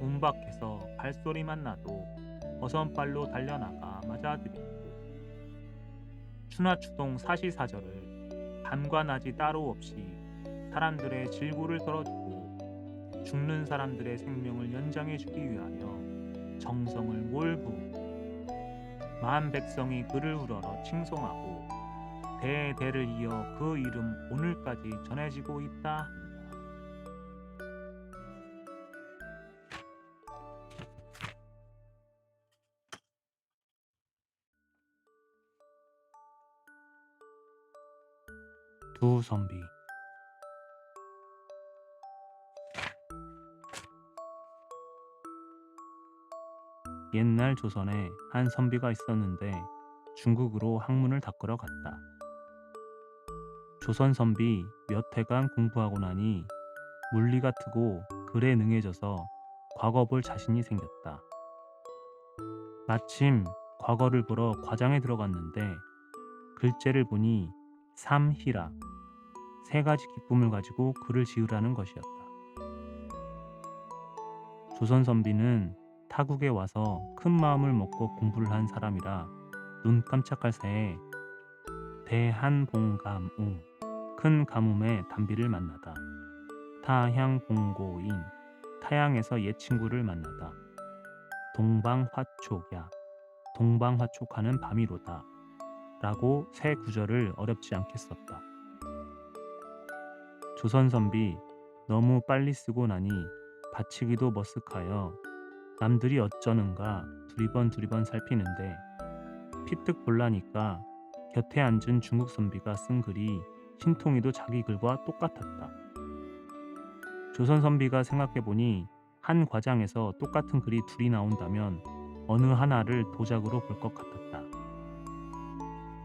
문 밖에서 발소리만 나도 버선발로 달려나가 맞아들였고 추나추동 사시사절을 밤과 낮이 따로 없이 사람들의 질고를 덜어주고 죽는 사람들의 생명을 연장해주기 위하여 정성을 몰고 만 백성이 그를 우러러 칭송하고 대대를 이어 그 이름 오늘까지 전해지고 있다 한다. 두 선비. 옛날 조선에 한 선비가 있었는데 중국으로 학문을 닦으러 갔다. 조선 선비 몇 해간 공부하고 나니 물리가 트고 글에 능해져서 과거 볼 자신이 생겼다. 마침 과거를 보러 과장에 들어갔는데 글자를 보니 삼희라 세 가지 기쁨을 가지고 글을 지으라는 것이었다. 조선 선비는 타국에 와서 큰 마음을 먹고 공부를 한 사람이라 눈 깜짝할 새에 대한봉감우 큰 가뭄의 단비를 만나다 타향봉고인 타향에서 옛 친구를 만나다 동방화촉야 동방화촉하는 밤이로다 라고 새 구절을 어렵지 않게 썼다. 조선선비 너무 빨리 쓰고 나니 받치기도 머쓱하여 남들이 어쩌는가 두리번 살피는데 피뜩 볼라니까 곁에 앉은 중국 선비가 쓴 글이 신통이도 자기 글과 똑같았다. 조선 선비가 생각해보니 한 과장에서 똑같은 글이 둘이 나온다면 어느 하나를 도작으로 볼 것 같았다.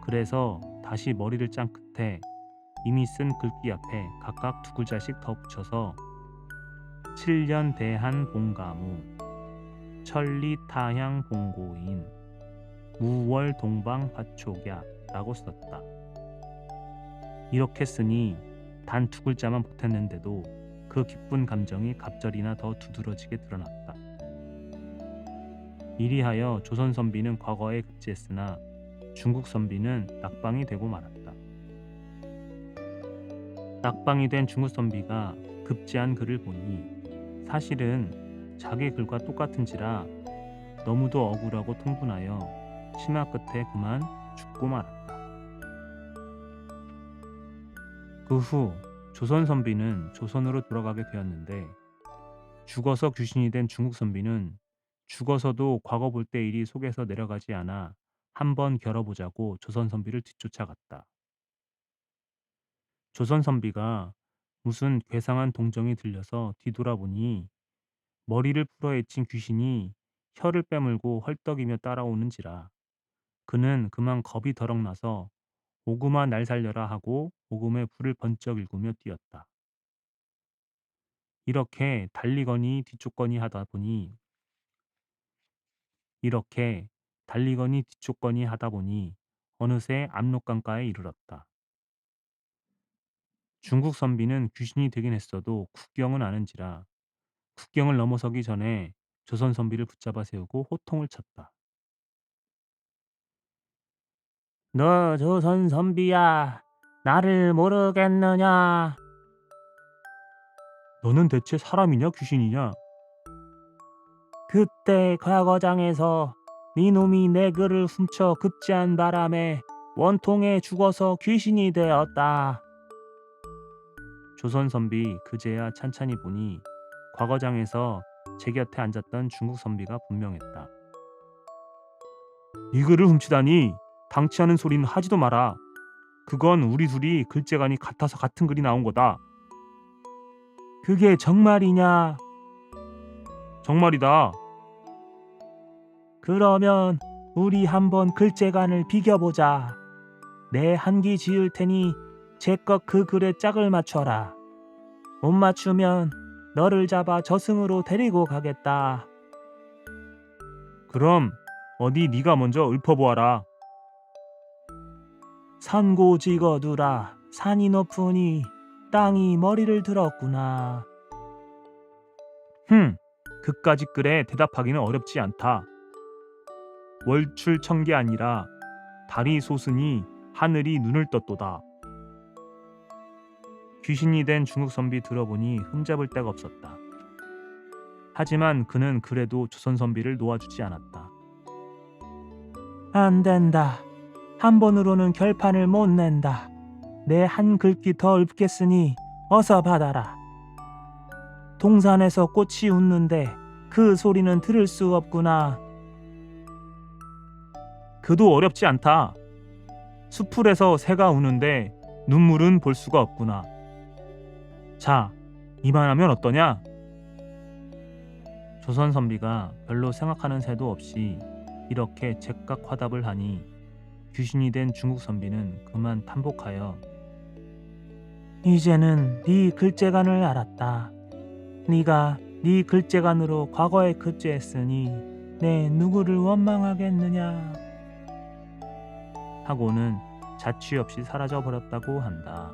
그래서 다시 머리를 짠 끝에 이미 쓴 글귀 앞에 각각 두 글자씩 더 붙여서 7년 대한 봉가무, 천리 타향 봉고인, 무월 동방 화촉야라고 썼다. 이렇게 쓰니 단 두 글자만 보탰는데도 그 기쁜 감정이 갑절이나 더 두드러지게 드러났다. 이리하여 조선 선비는 과거에 급제했으나 중국 선비는 낙방이 되고 말았다. 낙방이 된 중국 선비가 급제한 글을 보니 사실은 자기 글과 똑같은지라 너무도 억울하고 통분하여 치마 끝에 그만 죽고 말았다. 그 후 조선 선비는 조선으로 돌아가게 되었는데 죽어서 귀신이 된 중국 선비는 죽어서도 과거 볼 때 일이 속에서 내려가지 않아 한번 겨뤄보자고 조선 선비를 뒤쫓아갔다. 조선 선비가 무슨 괴상한 동정이 들려서 뒤돌아보니 머리를 풀어헤친 귀신이 혀를 빼물고 헐떡이며 따라오는지라 그는 그만 겁이 더럭 나서 오구마 날 살려라 하고 오금에 불을 번쩍 일구며 뛰었다. 이렇게 달리거니 뒤쫓거니 하다 보니 어느새 압록강가에 이르렀다. 중국 선비는 귀신이 되긴 했어도 국경은 아는지라 국경을 넘어서기 전에 조선 선비를 붙잡아 세우고 호통을 쳤다. 너 조선 선비야, 나를 모르겠느냐? 너는 대체 사람이냐 귀신이냐? 그때 과거장에서 네 놈이 내 글을 훔쳐 급제한 바람에 원통에 죽어서 귀신이 되었다. 조선 선비 그제야 찬찬히 보니 과거장에서 제 곁에 앉았던 중국 선비가 분명했다. 이 글을 훔치다니 당치 않은 소리는 하지도 마라. 그건 우리 둘이 글재간이 같아서 같은 글이 나온 거다. 그게 정말이냐? 정말이다. 그러면 우리 한번 글재간을 비교보자. 내 한기 지을 테니 제껏 그 글에 짝을 맞춰라. 못 맞추면 너를 잡아 저승으로 데리고 가겠다. 그럼 어디 네가 먼저 읊어보아라. 산고지거두라. 산이 높으니 땅이 머리를 들었구나. 그까짓 글에 대답하기는 어렵지 않다. 월출천게 아니라 달이 솟으니 하늘이 눈을 떴도다. 귀신이 된 중국 선비 들어보니 흠잡을 데가 없었다. 하지만 그는 그래도 조선 선비를 놓아주지 않았다. 안 된다. 한 번으로는 결판을 못 낸다. 내 한 글귀 더 읊겠으니 어서 받아라. 동산에서 꽃이 웃는데 그 소리는 들을 수 없구나. 그도 어렵지 않다. 수풀에서 새가 우는데 눈물은 볼 수가 없구나. 자, 이만하면 어떠냐? 조선 선비가 별로 생각하는 새도 없이 이렇게 제깍 화답을 하니 귀신이 된 중국 선비는 그만 탄복하여 이제는 네 글재간을 알았다. 네가 네 글재간으로 과거에 급제했으니 내 누구를 원망하겠느냐 하고는 자취 없이 사라져 버렸다고 한다.